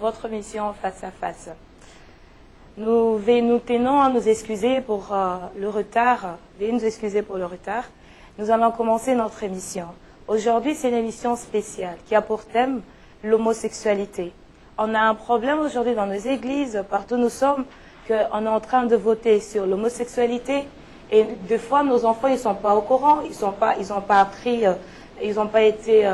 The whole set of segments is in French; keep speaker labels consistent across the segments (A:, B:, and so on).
A: votre mission Face à Face. Nous tenons à nous excuser pour le retard. Veuillez nous excuser pour le retard. Nous allons commencer notre émission. Aujourd'hui, c'est une émission spéciale qui a pour thème l'homosexualité. On a un problème aujourd'hui dans nos églises, partout où nous sommes, qu'on est en train de voter sur l'homosexualité. Et des fois, nos enfants, ils ne sont pas au courant, ils n'ont pas appris, ils n'ont pas été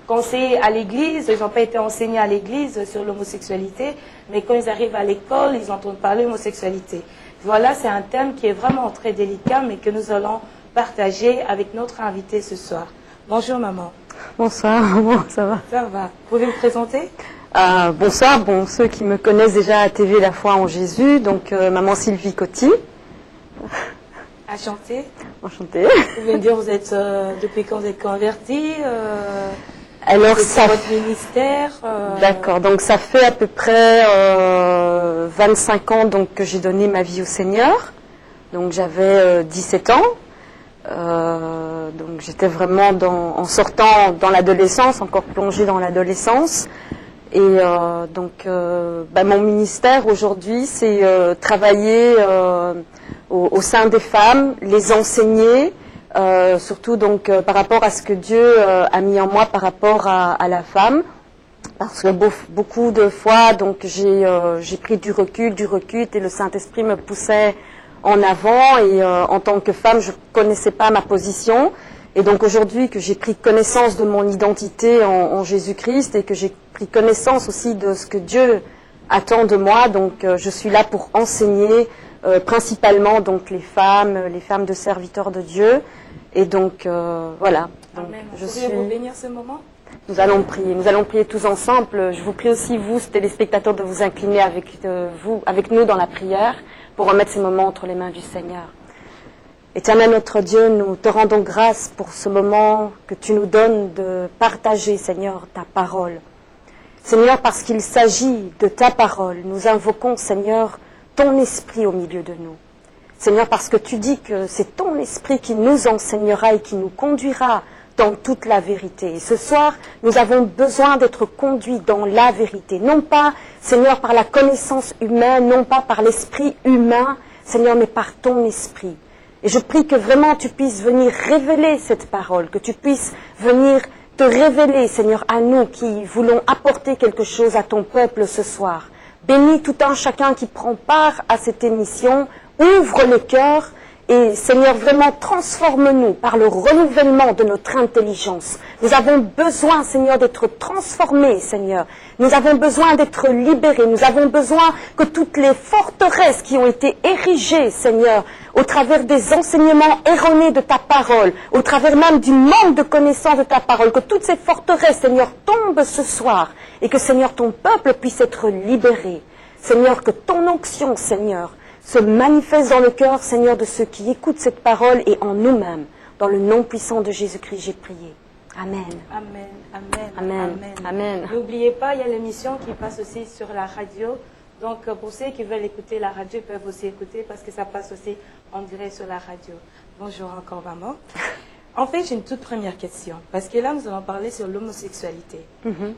A: conseillés à l'église, ils n'ont pas été enseignés à l'église sur l'homosexualité. Mais quand ils arrivent à l'école, ils entendent parler d'homosexualité. Voilà, c'est un thème qui est vraiment très délicat, mais que nous allons partager avec notre invité ce soir. Bonjour maman.
B: Bonsoir, bon, ça va?
A: Ça va. Vous pouvez me présenter?
B: Bonsoir, bon, ceux qui me connaissent déjà à TV La Foi en Jésus, donc maman Sylvie Coty.
A: Enchantée.
B: Enchantée.
A: Vous pouvez me dire, vous êtes, depuis quand vous êtes convertie
B: Alors
A: ça votre ministère
B: D'accord, donc ça fait à peu près 25 ans donc, que j'ai donné ma vie au Seigneur. Donc j'avais 17 ans. Donc j'étais vraiment en sortant dans l'adolescence, encore plongée dans l'adolescence. Et mon ministère aujourd'hui, c'est travailler au sein des femmes, les enseigner, surtout donc par rapport à ce que Dieu a mis en moi par rapport à la femme. Parce que beaucoup de fois, donc j'ai pris du recul et le Saint-Esprit me poussait en avant et en tant que femme, je ne connaissais pas ma position. Et donc aujourd'hui que j'ai pris connaissance de mon identité en Jésus-Christ et que j'ai pris connaissance aussi de ce que Dieu attend de moi, donc je suis là pour enseigner principalement donc les femmes de serviteurs de Dieu. Et donc voilà. Donc,
A: Pourriez-vous bénir ce moment?
B: Nous allons prier tous ensemble. Je vous prie aussi, vous, téléspectateurs, de vous incliner avec nous dans la prière pour remettre ces moments entre les mains du Seigneur. Éternel notre Dieu, nous te rendons grâce pour ce moment que tu nous donnes de partager, Seigneur, ta parole. Seigneur, parce qu'il s'agit de ta parole, nous invoquons, Seigneur, ton esprit au milieu de nous. Seigneur, parce que tu dis que c'est ton esprit qui nous enseignera et qui nous conduira dans toute la vérité. Et ce soir, nous avons besoin d'être conduits dans la vérité. Non pas, Seigneur, par la connaissance humaine, non pas par l'esprit humain, Seigneur, mais par ton esprit. Et je prie que vraiment tu puisses venir révéler cette parole, que tu puisses venir te révéler, Seigneur, à nous qui voulons apporter quelque chose à ton peuple ce soir. Bénis tout un chacun qui prend part à cette émission, ouvre les cœurs et, Seigneur, vraiment transforme-nous par le renouvellement de notre intelligence. Nous avons besoin, Seigneur, d'être transformés, Seigneur. Nous avons besoin d'être libérés. Nous avons besoin que toutes les forteresses qui ont été érigées, Seigneur, au travers des enseignements erronés de ta parole, au travers même du manque de connaissance de ta parole, que toutes ces forteresses, Seigneur, tombent ce soir et que, Seigneur, ton peuple puisse être libéré. Seigneur, que ton onction, Seigneur, se manifeste dans le cœur, Seigneur, de ceux qui écoutent cette parole et en nous-mêmes. Dans le nom puissant de Jésus-Christ, j'ai prié. Amen.
A: Amen, amen,
B: amen, amen.
A: N'oubliez pas, il y a l'émission qui passe aussi sur la radio. Donc, pour ceux qui veulent écouter la radio, ils peuvent aussi écouter parce que ça passe aussi en direct sur la radio. Bonjour encore, maman. En fait, j'ai une toute première question. Parce que là, nous allons parler sur l'homosexualité.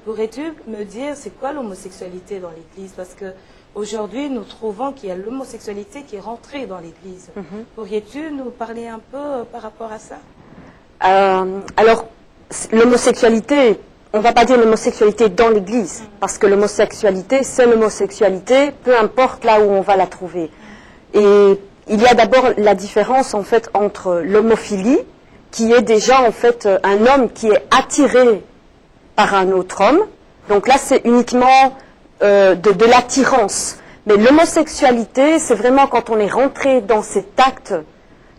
A: Pourrais-tu me dire, c'est quoi l'homosexualité dans l'Église? Parce que aujourd'hui, nous trouvons qu'il y a l'homosexualité qui est rentrée dans l'Église. Pourrais-tu nous parler un peu par rapport à ça?
B: Alors, l'homosexualité, on ne va pas dire l'homosexualité dans l'Église, parce que l'homosexualité, c'est l'homosexualité, peu importe là où on va la trouver. Et il y a d'abord la différence, en fait, entre l'homophilie, qui est déjà, en fait, un homme qui est attiré par un autre homme. Donc là, c'est uniquement de l'attirance. Mais l'homosexualité, c'est vraiment quand on est rentré dans cet acte.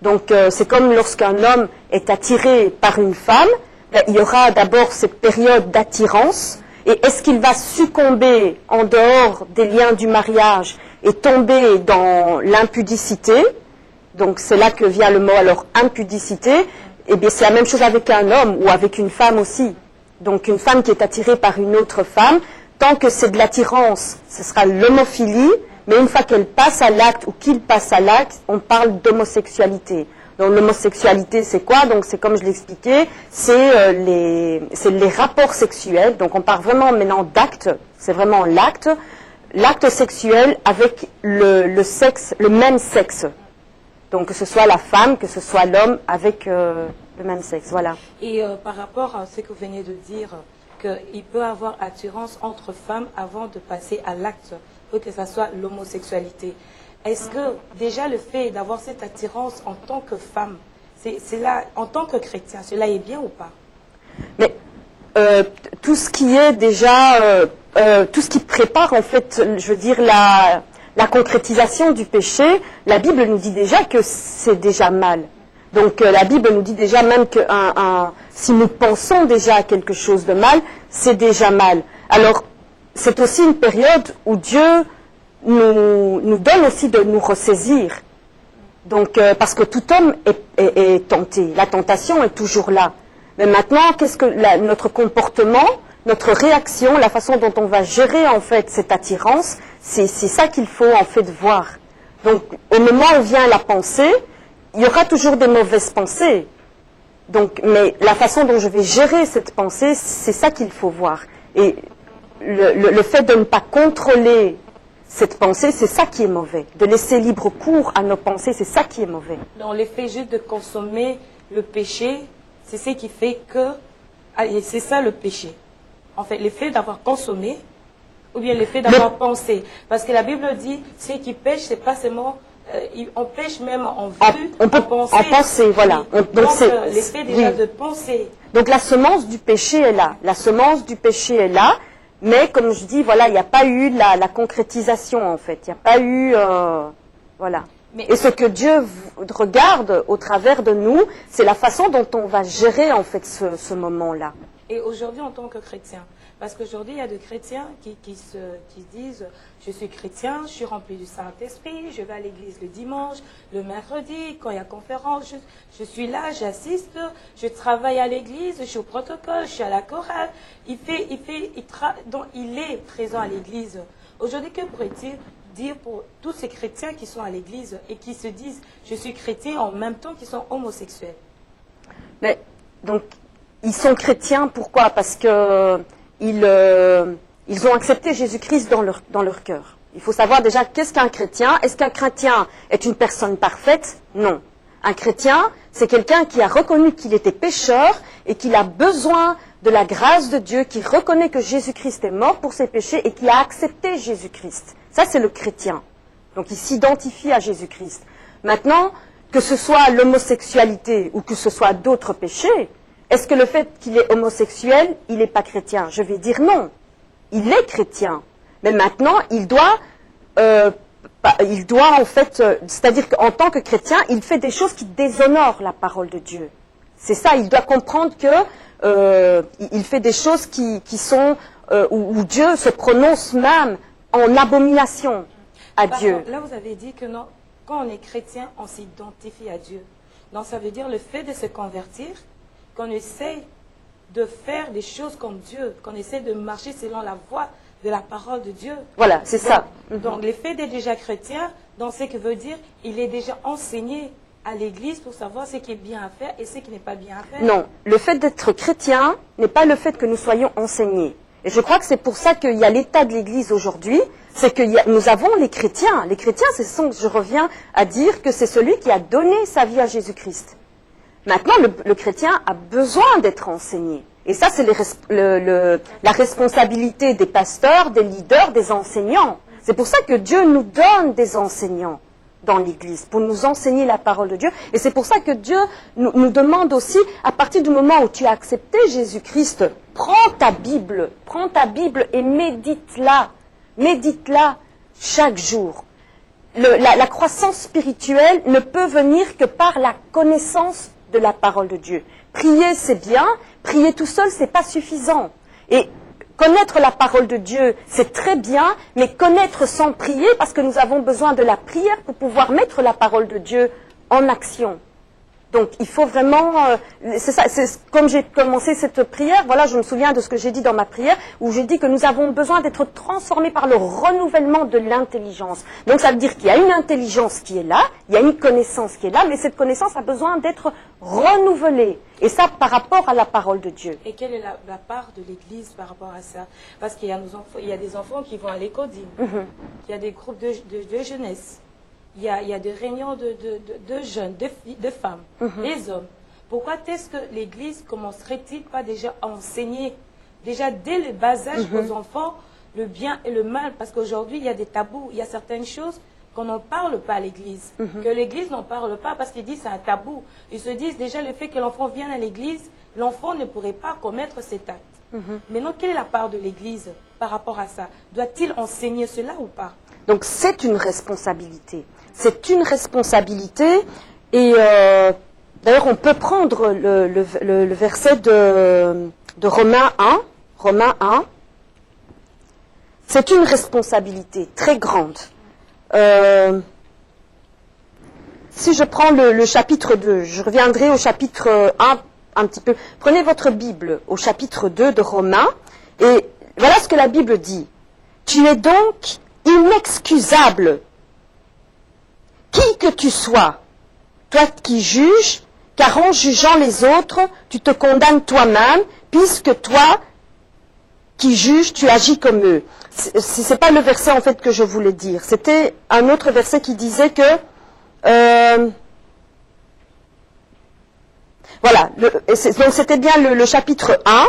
B: Donc, c'est comme lorsqu'un homme est attiré par une femme, il y aura d'abord cette période d'attirance. Et est-ce qu'il va succomber en dehors des liens du mariage et tomber dans l'impudicité? Donc, c'est là que vient le mot, alors, impudicité. Eh bien, c'est la même chose avec un homme ou avec une femme aussi. Donc, une femme qui est attirée par une autre femme, tant que c'est de l'attirance, ce sera l'homophilie. Mais une fois qu'elle passe à l'acte ou qu'il passe à l'acte, on parle d'homosexualité. Donc l'homosexualité, c'est quoi? Donc c'est comme je l'expliquais, c'est les rapports sexuels. Donc on parle vraiment maintenant d'actes C'est vraiment l'acte sexuel avec le sexe, le même sexe. Donc que ce soit la femme, que ce soit l'homme avec le même sexe, voilà.
A: Et par rapport à ce que vous venez de dire, qu'il peut y avoir attirance entre femmes avant de passer à l'acte, pour que ce soit l'homosexualité. Est-ce que déjà le fait d'avoir cette attirance en tant que femme, c'est là, en tant que chrétien, cela est bien ou pas?
B: Mais tout ce qui est déjà, tout ce qui prépare en fait, je veux dire, la concrétisation du péché, la Bible nous dit déjà que c'est déjà mal. Donc la Bible nous dit déjà même que si nous pensons déjà à quelque chose de mal, c'est déjà mal. Alors c'est aussi une période où Dieu nous donne aussi de nous ressaisir. Donc parce que tout homme est tenté, la tentation est toujours là. Mais maintenant, qu'est-ce que notre comportement, notre réaction, la façon dont on va gérer en fait cette attirance, c'est ça qu'il faut en fait voir. Donc au moment où vient la pensée, il y aura toujours des mauvaises pensées. Donc, mais la façon dont je vais gérer cette pensée, c'est ça qu'il faut voir. Et le fait de ne pas contrôler cette pensée, c'est ça qui est mauvais. De laisser libre cours à nos pensées, c'est ça qui est mauvais.
A: Donc l'effet juste de consommer le péché, c'est ce qui fait que... c'est ça le péché. En fait, l'effet d'avoir consommé, ou bien l'effet d'avoir pensé. Parce que la Bible dit, ceux qui pêchent, c'est pas seulement... on pêche même en vue,
B: en pensée. En pensée, voilà.
A: Oui. Donc l'effet déjà de penser.
B: Donc la semence du péché est là. La semence du péché est là. Mais comme je dis, voilà, il n'y a pas eu la concrétisation en fait. Il n'y a pas eu... voilà. Et ce que Dieu regarde au travers de nous, c'est la façon dont on va gérer en fait ce moment-là.
A: Et aujourd'hui, en tant que chrétien, parce qu'aujourd'hui, il y a des chrétiens qui disent « Je suis chrétien, je suis rempli du Saint-Esprit, je vais à l'église le dimanche, le mercredi, quand il y a conférence, je suis là, j'assiste, je travaille à l'église, je suis au protocole, je suis à la chorale. » Donc, il est présent à l'église. Aujourd'hui, que pourrait-il dire pour tous ces chrétiens qui sont à l'église et qui se disent « Je suis chrétien » en même temps qu'ils sont homosexuels?
B: Mais, donc, ils sont chrétiens, pourquoi? Parce que ils ont accepté Jésus-Christ dans leur cœur. Il faut savoir déjà, qu'est-ce qu'un chrétien? Est-ce qu'un chrétien est une personne parfaite? Non. Un chrétien, c'est quelqu'un qui a reconnu qu'il était pécheur et qu'il a besoin de la grâce de Dieu, qui reconnaît que Jésus-Christ est mort pour ses péchés et qui a accepté Jésus-Christ. Ça, c'est le chrétien. Donc, il s'identifie à Jésus-Christ. Maintenant, que ce soit l'homosexualité ou que ce soit d'autres péchés, est-ce que le fait qu'il est homosexuel, il n'est pas chrétien? Je vais dire non. Il est chrétien. Mais maintenant, il doit en fait, c'est-à-dire qu'en tant que chrétien, il fait des choses qui déshonorent la parole de Dieu. C'est ça, il doit comprendre que il fait des choses qui sont, où Dieu se prononce même en abomination à Dieu.
A: Là, vous avez dit que non, quand on est chrétien, on s'identifie à Dieu. Donc, ça veut dire le fait de se convertir, qu'on essaie de faire des choses comme Dieu, qu'on essaie de marcher selon la voie de la parole de Dieu.
B: Voilà, c'est ça.
A: Donc, le fait d'être déjà chrétien, donc ce que veut dire, il est déjà enseigné à l'église pour savoir ce qui est bien à faire et ce qui n'est pas bien à faire.
B: Non, le fait d'être chrétien n'est pas le fait que nous soyons enseignés. Et je crois que c'est pour ça qu'il y a l'état de l'église aujourd'hui, c'est que nous avons les chrétiens. Les chrétiens, je reviens à dire que c'est celui qui a donné sa vie à Jésus-Christ. Maintenant, le chrétien a besoin d'être enseigné. Et ça, c'est la responsabilité des pasteurs, des leaders, des enseignants. C'est pour ça que Dieu nous donne des enseignants dans l'Église, pour nous enseigner la parole de Dieu. Et c'est pour ça que Dieu nous demande aussi, à partir du moment où tu as accepté Jésus-Christ, prends ta Bible et médite-la. Médite-la chaque jour. La croissance spirituelle ne peut venir que par la connaissance de la parole de Dieu. Prier, c'est bien. Prier tout seul, c'est pas suffisant. Et connaître la parole de Dieu, c'est très bien, mais connaître sans prier, parce que nous avons besoin de la prière pour pouvoir mettre la parole de Dieu en action. Donc, il faut vraiment... c'est ça, comme j'ai commencé cette prière, voilà, je me souviens de ce que j'ai dit dans ma prière, où j'ai dit que nous avons besoin d'être transformés par le renouvellement de l'intelligence. Donc, ça veut dire qu'il y a une intelligence qui est là, il y a une connaissance qui est là, mais cette connaissance a besoin d'être renouvelée. Et ça, par rapport à la parole de Dieu.
A: Et quelle est la part de l'Église par rapport à ça? Parce qu'il y a il y a des enfants qui vont à l'école, il y a des groupes de jeunesse. Il y a des réunions de jeunes, de femmes, des hommes. Pourquoi est-ce que l'Église commencerait-il pas déjà à enseigner, déjà dès le bas âge aux enfants, le bien et le mal? Parce qu'aujourd'hui, il y a des tabous, il y a certaines choses qu'on n'en parle pas à l'Église, que l'Église n'en parle pas parce qu'ils disent c'est un tabou. Ils se disent déjà le fait que l'enfant vienne à l'Église, l'enfant ne pourrait pas commettre cet acte. Maintenant, quelle est la part de l'Église par rapport à ça? Doit-il enseigner cela ou pas?
B: Donc c'est une responsabilité. C'est une responsabilité et d'ailleurs on peut prendre le verset de Romains 1. Romains 1. C'est une responsabilité très grande. Si je prends le chapitre 2, je reviendrai au chapitre 1 un petit peu. Prenez votre Bible au chapitre 2 de Romains et voilà ce que la Bible dit. Tu es donc inexcusable, qui que tu sois, toi qui juges, car en jugeant les autres, tu te condamnes toi-même, puisque toi qui juges, tu agis comme eux. Ce n'est pas le verset en fait que je voulais dire, c'était un autre verset qui disait que... voilà, donc c'était bien le chapitre 1,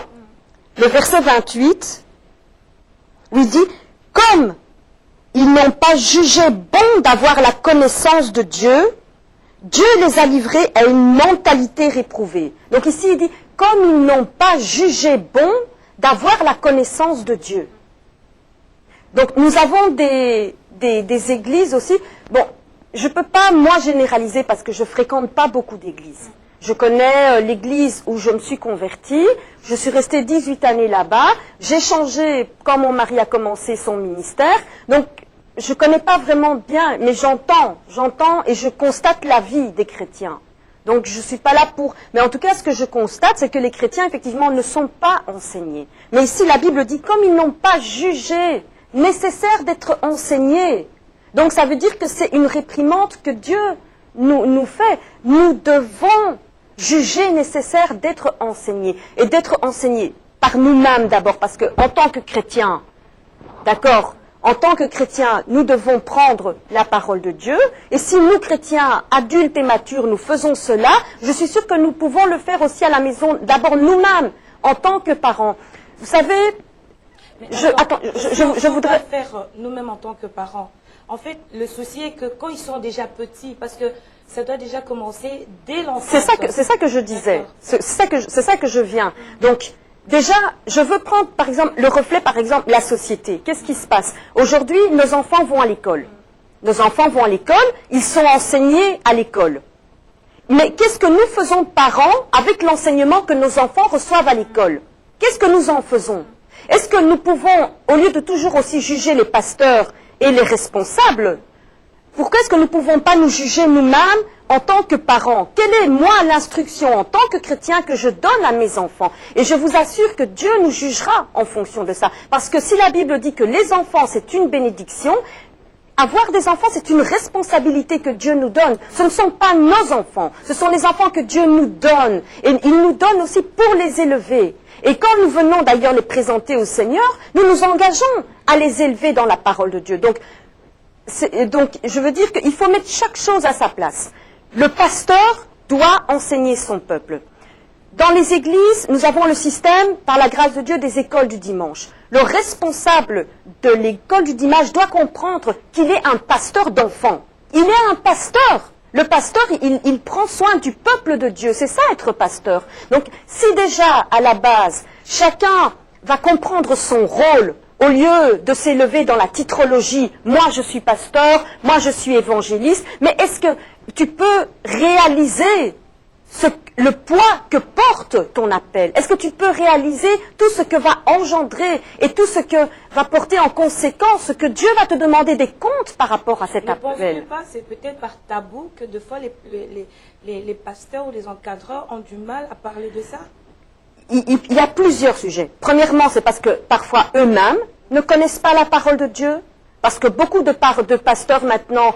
B: le verset 28, où il dit « Comme ils n'ont pas jugé bon d'avoir la connaissance de Dieu, Dieu les a livrés à une mentalité réprouvée. » Donc ici il dit « Comme ils n'ont pas jugé bon d'avoir la connaissance de Dieu. » Donc nous avons des églises aussi. Bon, je ne peux pas moi généraliser parce que je ne fréquente pas beaucoup d'églises. Je connais l'église où je me suis convertie, je suis restée 18 années là-bas, j'ai changé quand mon mari a commencé son ministère, donc je ne connais pas vraiment bien, mais j'entends et je constate la vie des chrétiens. Donc je ne suis pas là pour... Mais en tout cas, ce que je constate, c'est que les chrétiens, effectivement, ne sont pas enseignés. Mais ici, la Bible dit, comme ils n'ont pas jugé nécessaire d'être enseignés. Donc ça veut dire que c'est une réprimande que Dieu nous fait. Nous devons juger nécessaire d'être enseignés. Et d'être enseignés par nous-mêmes d'abord, parce qu'en tant que chrétiens, d'accord, en tant que chrétiens, nous devons prendre la parole de Dieu. Et si nous, chrétiens, adultes et matures, nous faisons cela, je suis sûre que nous pouvons le faire aussi à la maison, d'abord nous-mêmes, en tant que parents. Vous savez, je voudrais...
A: faire nous-mêmes en tant que parents. En fait, le souci est que quand ils sont déjà petits, parce que ça doit déjà commencer dès l'enfance.
B: C'est ça que je disais. C'est ça que je viens. Donc, déjà, je veux prendre, par exemple, le reflet, par exemple, la société. Qu'est-ce qui se passe? Aujourd'hui, nos enfants vont à l'école. Nos enfants vont à l'école, ils sont enseignés à l'école. Mais qu'est-ce que nous faisons, parents, avec l'enseignement que nos enfants reçoivent à l'école? Qu'est-ce que nous en faisons? Est-ce que nous pouvons, au lieu de toujours aussi juger les pasteurs et les responsables, pourquoi est-ce que nous ne pouvons pas nous juger nous-mêmes en tant que parents? Quelle est, moi, l'instruction en tant que chrétien que je donne à mes enfants? Et je vous assure que Dieu nous jugera en fonction de ça. Parce que si la Bible dit que les enfants, c'est une bénédiction, avoir des enfants, c'est une responsabilité que Dieu nous donne. Ce ne sont pas nos enfants, ce sont les enfants que Dieu nous donne. Et il nous donne aussi pour les élever. Et quand nous venons d'ailleurs les présenter au Seigneur, nous nous engageons à les élever dans la parole de Dieu. Donc je veux dire qu'il faut mettre chaque chose à sa place. Le pasteur doit enseigner son peuple. Dans les églises, nous avons le système, par la grâce de Dieu, des écoles du dimanche. Le responsable de l'école du dimanche doit comprendre qu'il est un pasteur d'enfants. Il est un pasteur. Le pasteur, il prend soin du peuple de Dieu. C'est ça être pasteur. Donc, si déjà, à la base, chacun va comprendre son rôle, au lieu de s'élever dans la titrologie, moi je suis pasteur, moi je suis évangéliste, mais est-ce que tu peux réaliser le poids que porte ton appel? Est-ce que tu peux réaliser tout ce que va engendrer et tout ce que va porter en conséquence, ce que Dieu va te demander des comptes par rapport à cet appel?
A: Ne penses-tu pas, c'est peut-être par tabou que des fois les pasteurs ou les encadreurs ont du mal à parler de ça?
B: Il y a plusieurs sujets. Premièrement, c'est parce que parfois eux-mêmes ne connaissent pas la parole de Dieu, parce que beaucoup de pasteurs maintenant,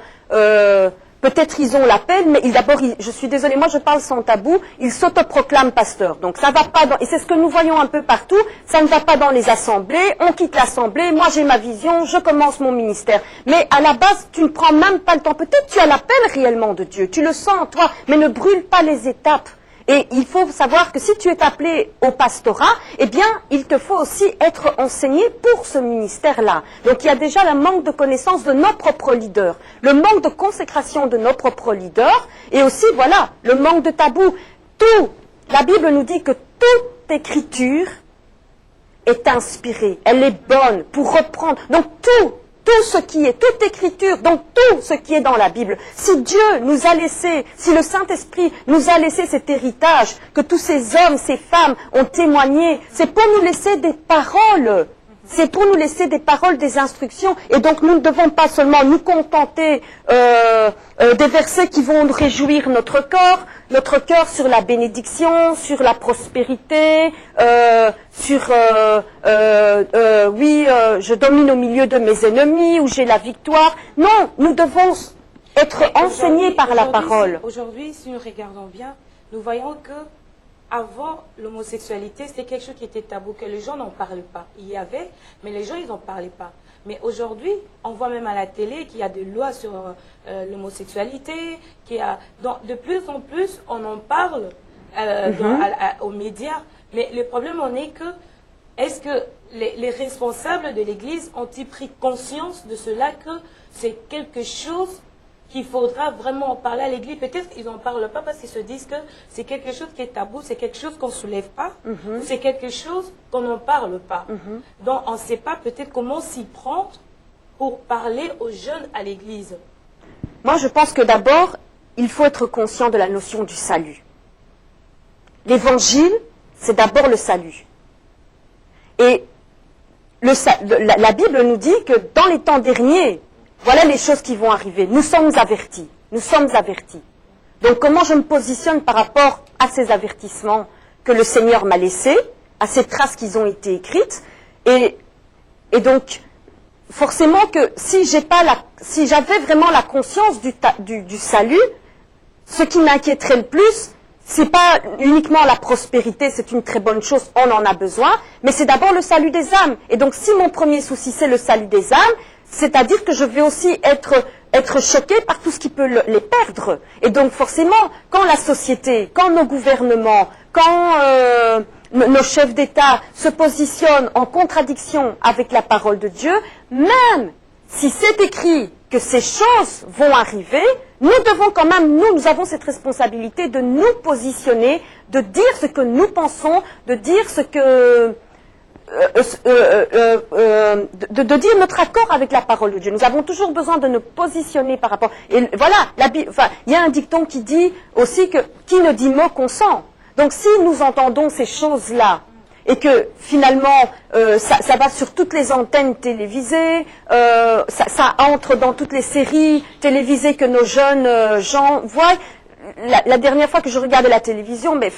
B: peut-être ils ont l'appel, mais d'abord, je suis désolée, moi je parle sans tabou, ils s'autoproclament pasteurs. Donc ça va pas et c'est ce que nous voyons un peu partout, ça ne va pas dans les assemblées, on quitte l'assemblée, moi j'ai ma vision, je commence mon ministère. Mais à la base, tu ne prends même pas le temps. Peut-être tu as l'appel réellement de Dieu, tu le sens en toi, mais ne brûle pas les étapes. Et il faut savoir que si tu es appelé au pastorat, eh bien, il te faut aussi être enseigné pour ce ministère-là. Donc, il y a déjà le manque de connaissance de nos propres leaders, le manque de consécration de nos propres leaders, et aussi, voilà, le manque de tabou. La Bible nous dit que toute écriture est inspirée, elle est bonne pour reprendre. Donc, tout ce qui est, toute écriture, donc tout ce qui est dans la Bible. Si Dieu nous a laissé, si le Saint-Esprit nous a laissé cet héritage, que tous ces hommes, ces femmes ont témoigné, c'est pour nous laisser des paroles. C'est pour nous laisser des paroles, des instructions. Et donc nous ne devons pas seulement nous contenter des versets qui vont réjouir notre cœur sur la bénédiction, sur la prospérité, je domine au milieu de mes ennemis, ou j'ai la victoire. Non, nous devons être enseignés par la parole.
A: Aujourd'hui, si nous regardons bien, nous voyons que avant l'homosexualité, c'était quelque chose qui était tabou, que les gens n'en parlaient pas. Il y avait, mais les gens, ils n'en parlaient pas. Mais aujourd'hui, on voit même à la télé qu'il y a des lois sur l'homosexualité, de plus en plus, on en parle aux médias. Mais le problème en est que, est-ce que les responsables de l'Église ont-ils pris conscience de cela, que c'est quelque chose qu'il faudra vraiment en parler à l'Église? Peut-être qu'ils n'en parlent pas parce qu'ils se disent que c'est quelque chose qui est tabou, c'est quelque chose qu'on ne soulève pas, c'est quelque chose qu'on n'en parle pas. Donc on ne sait pas peut-être comment s'y prendre pour parler aux jeunes à l'Église.
B: Moi, je pense que d'abord, il faut être conscient de la notion du salut. L'Évangile, c'est d'abord le salut. Et la Bible nous dit que dans les temps derniers, voilà les choses qui vont arriver. Nous sommes avertis. Nous sommes avertis. Donc comment je me positionne par rapport à ces avertissements que le Seigneur m'a laissés, à ces traces qui ont été écrites. Et donc, forcément que si j'avais vraiment la conscience du salut, ce qui m'inquiéterait le plus, c'est pas uniquement la prospérité, c'est une très bonne chose, on en a besoin, mais c'est d'abord le salut des âmes. Et donc si mon premier souci c'est le salut des âmes, c'est-à-dire que je vais aussi être choquée par tout ce qui peut les perdre. Et donc forcément, quand la société, quand nos gouvernements, quand nos chefs d'État se positionnent en contradiction avec la parole de Dieu, même si c'est écrit que ces choses vont arriver, nous devons quand même, nous avons cette responsabilité de nous positionner, de dire ce que nous pensons, de dire ce que... de dire notre accord avec la parole de Dieu. Nous avons toujours besoin de nous positionner par rapport... Et voilà, il y a un dicton qui dit aussi que qui ne dit mot consent. Donc si nous entendons ces choses-là, et que finalement ça va sur toutes les antennes télévisées, ça entre dans toutes les séries télévisées que nos jeunes gens voient. La dernière fois que je regardais la télévision, mais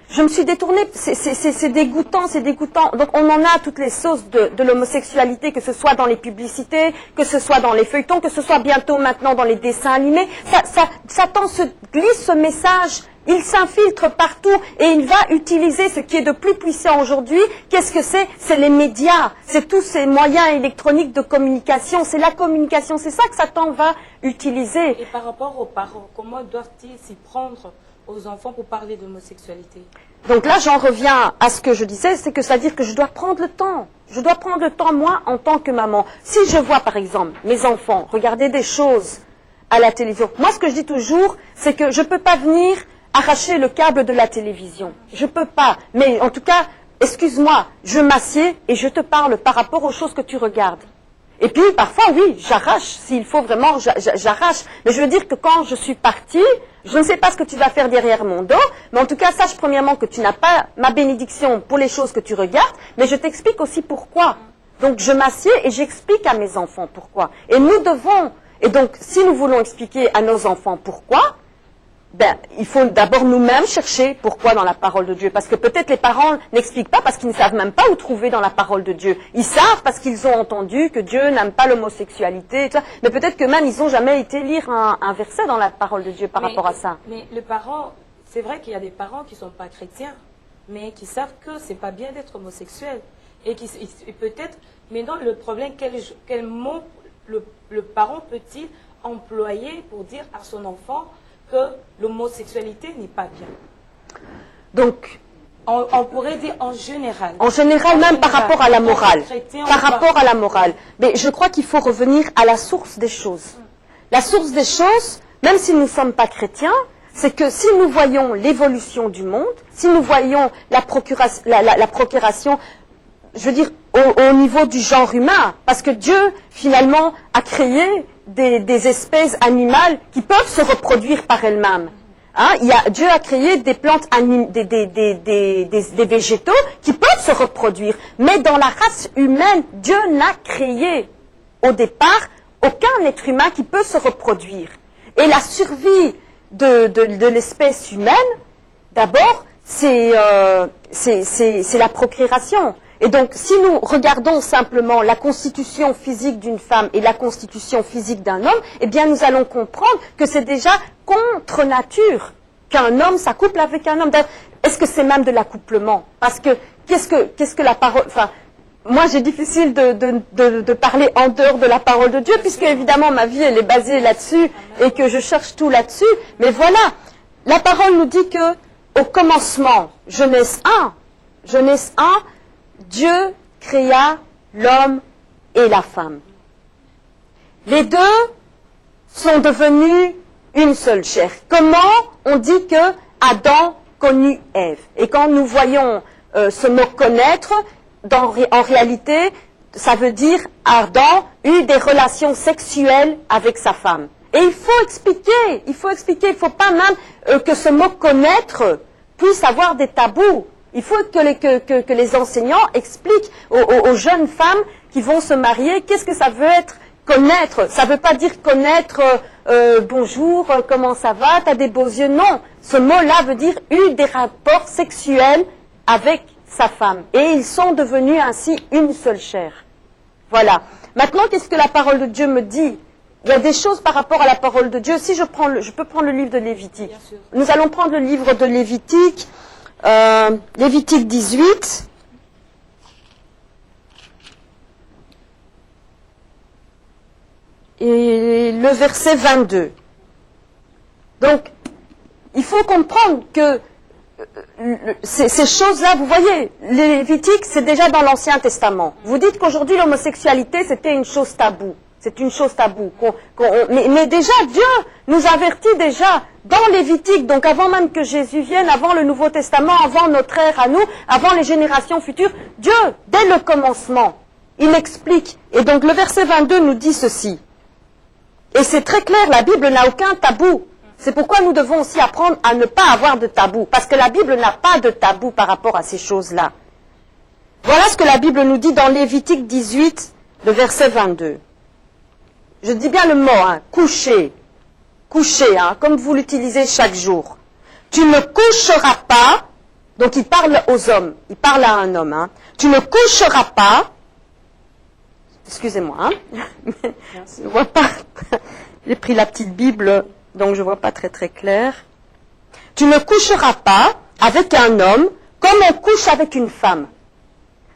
B: je me suis détournée, c'est dégoûtant, c'est dégoûtant. Donc on en a toutes les sauces de l'homosexualité, que ce soit dans les publicités, que ce soit dans les feuilletons, que ce soit bientôt maintenant dans les dessins animés. Satan se glisse ce message, il s'infiltre partout et il va utiliser ce qui est de plus puissant aujourd'hui. Qu'est-ce que c'est? C'est les médias, c'est tous ces moyens électroniques de communication, c'est la communication, c'est ça que Satan va utiliser.
A: Et par rapport aux parents, comment doivent-ils s'y prendre aux enfants pour parler d'homosexualité?
B: Donc là, j'en reviens à ce que je disais, c'est que c'est-à-dire que je dois prendre le temps. Je dois prendre le temps, moi, en tant que maman. Si je vois, par exemple, mes enfants regarder des choses à la télévision, moi, ce que je dis toujours, c'est que je ne peux pas venir arracher le câble de la télévision. Je ne peux pas. Mais en tout cas, excuse-moi, je m'assieds et je te parle par rapport aux choses que tu regardes. Et puis, parfois, oui, j'arrache. S'il faut vraiment, j'arrache. Mais je veux dire que quand je suis partie, je ne sais pas ce que tu vas faire derrière mon dos, mais en tout cas, sache premièrement que tu n'as pas ma bénédiction pour les choses que tu regardes, mais je t'explique aussi pourquoi. Donc, je m'assieds et j'explique à mes enfants pourquoi. Et nous devons, et donc, si nous voulons expliquer à nos enfants pourquoi, ben, il faut d'abord nous-mêmes chercher pourquoi dans la parole de Dieu. Parce que peut-être les parents n'expliquent pas parce qu'ils ne savent même pas où trouver dans la parole de Dieu. Ils savent parce qu'ils ont entendu que Dieu n'aime pas l'homosexualité, mais peut-être que même ils n'ont jamais été lire un verset dans la parole de Dieu par rapport à ça.
A: Mais le parent, c'est vrai qu'il y a des parents qui ne sont pas chrétiens, mais qui savent que ce n'est pas bien d'être homosexuel. Et peut-être, mais non, le problème, quel mot le parent peut-il employer pour dire à son enfant que l'homosexualité n'est pas bien.
B: Donc,
A: on pourrait dire en général.
B: En général, même par rapport à la morale. Par rapport à la morale. Mais je crois qu'il faut revenir à la source des choses. La source des choses, même si nous ne sommes pas chrétiens, c'est que si nous voyons l'évolution du monde, si nous voyons la procuration, je veux dire, au niveau du genre humain, parce que Dieu, finalement, a créé des espèces animales qui peuvent se reproduire par elles-mêmes. Hein, Dieu a créé des plantes, des végétaux qui peuvent se reproduire. Mais dans la race humaine, Dieu n'a créé au départ aucun être humain qui peut se reproduire. Et la survie de l'espèce humaine, d'abord, c'est la procréation. Et donc, si nous regardons simplement la constitution physique d'une femme et la constitution physique d'un homme, eh bien, nous allons comprendre que c'est déjà contre nature qu'un homme s'accouple avec un homme. Est-ce que c'est même de l'accouplement? Parce que, qu'est-ce que la parole... Enfin, moi, j'ai difficile de parler en dehors de la parole de Dieu, puisque, évidemment, ma vie, elle est basée là-dessus et que je cherche tout là-dessus. Mais voilà, la parole nous dit que, au commencement, Genèse 1, Dieu créa l'homme et la femme. Les deux sont devenus une seule chair. Comment on dit que Adam connut Ève? Et quand nous voyons ce mot connaître, en réalité, ça veut dire Adam eut des relations sexuelles avec sa femme. Et il faut expliquer, il ne faut pas même que ce mot connaître puisse avoir des tabous. Il faut que les enseignants expliquent aux jeunes femmes qui vont se marier qu'est-ce que ça veut être connaître. Ça ne veut pas dire connaître bonjour, comment ça va, t'as des beaux yeux. Non, ce mot-là veut dire eu des rapports sexuels avec sa femme. Et ils sont devenus ainsi une seule chair. Voilà. Maintenant, qu'est-ce que la parole de Dieu me dit? Il y a des choses par rapport à la parole de Dieu. Si je peux prendre le livre de Lévitique. Nous allons prendre le livre de Lévitique. Lévitique 18, et le verset 22. Donc, il faut comprendre que ces choses-là, vous voyez, les Lévitiques, c'est déjà dans l'Ancien Testament. Vous dites qu'aujourd'hui, l'homosexualité, c'était une chose taboue. C'est une chose taboue. Mais déjà, Dieu nous avertit déjà dans Lévitique, donc avant même que Jésus vienne, avant le Nouveau Testament, avant notre ère à nous, avant les générations futures, Dieu, dès le commencement, il explique. Et donc le verset 22 nous dit ceci. Et c'est très clair, la Bible n'a aucun tabou. C'est pourquoi nous devons aussi apprendre à ne pas avoir de tabou, parce que la Bible n'a pas de tabou par rapport à ces choses-là. Voilà ce que la Bible nous dit dans Lévitique 18, le verset 22. Je dis bien le mot, hein, coucher. Coucher, hein, comme vous l'utilisez chaque jour. Tu ne coucheras pas, donc il parle aux hommes, il parle à un homme, hein. Tu ne coucheras pas, excusez-moi, hein, je ne vois pas, j'ai pris la petite Bible, donc je ne vois pas très très clair. Tu ne coucheras pas avec un homme comme on couche avec une femme.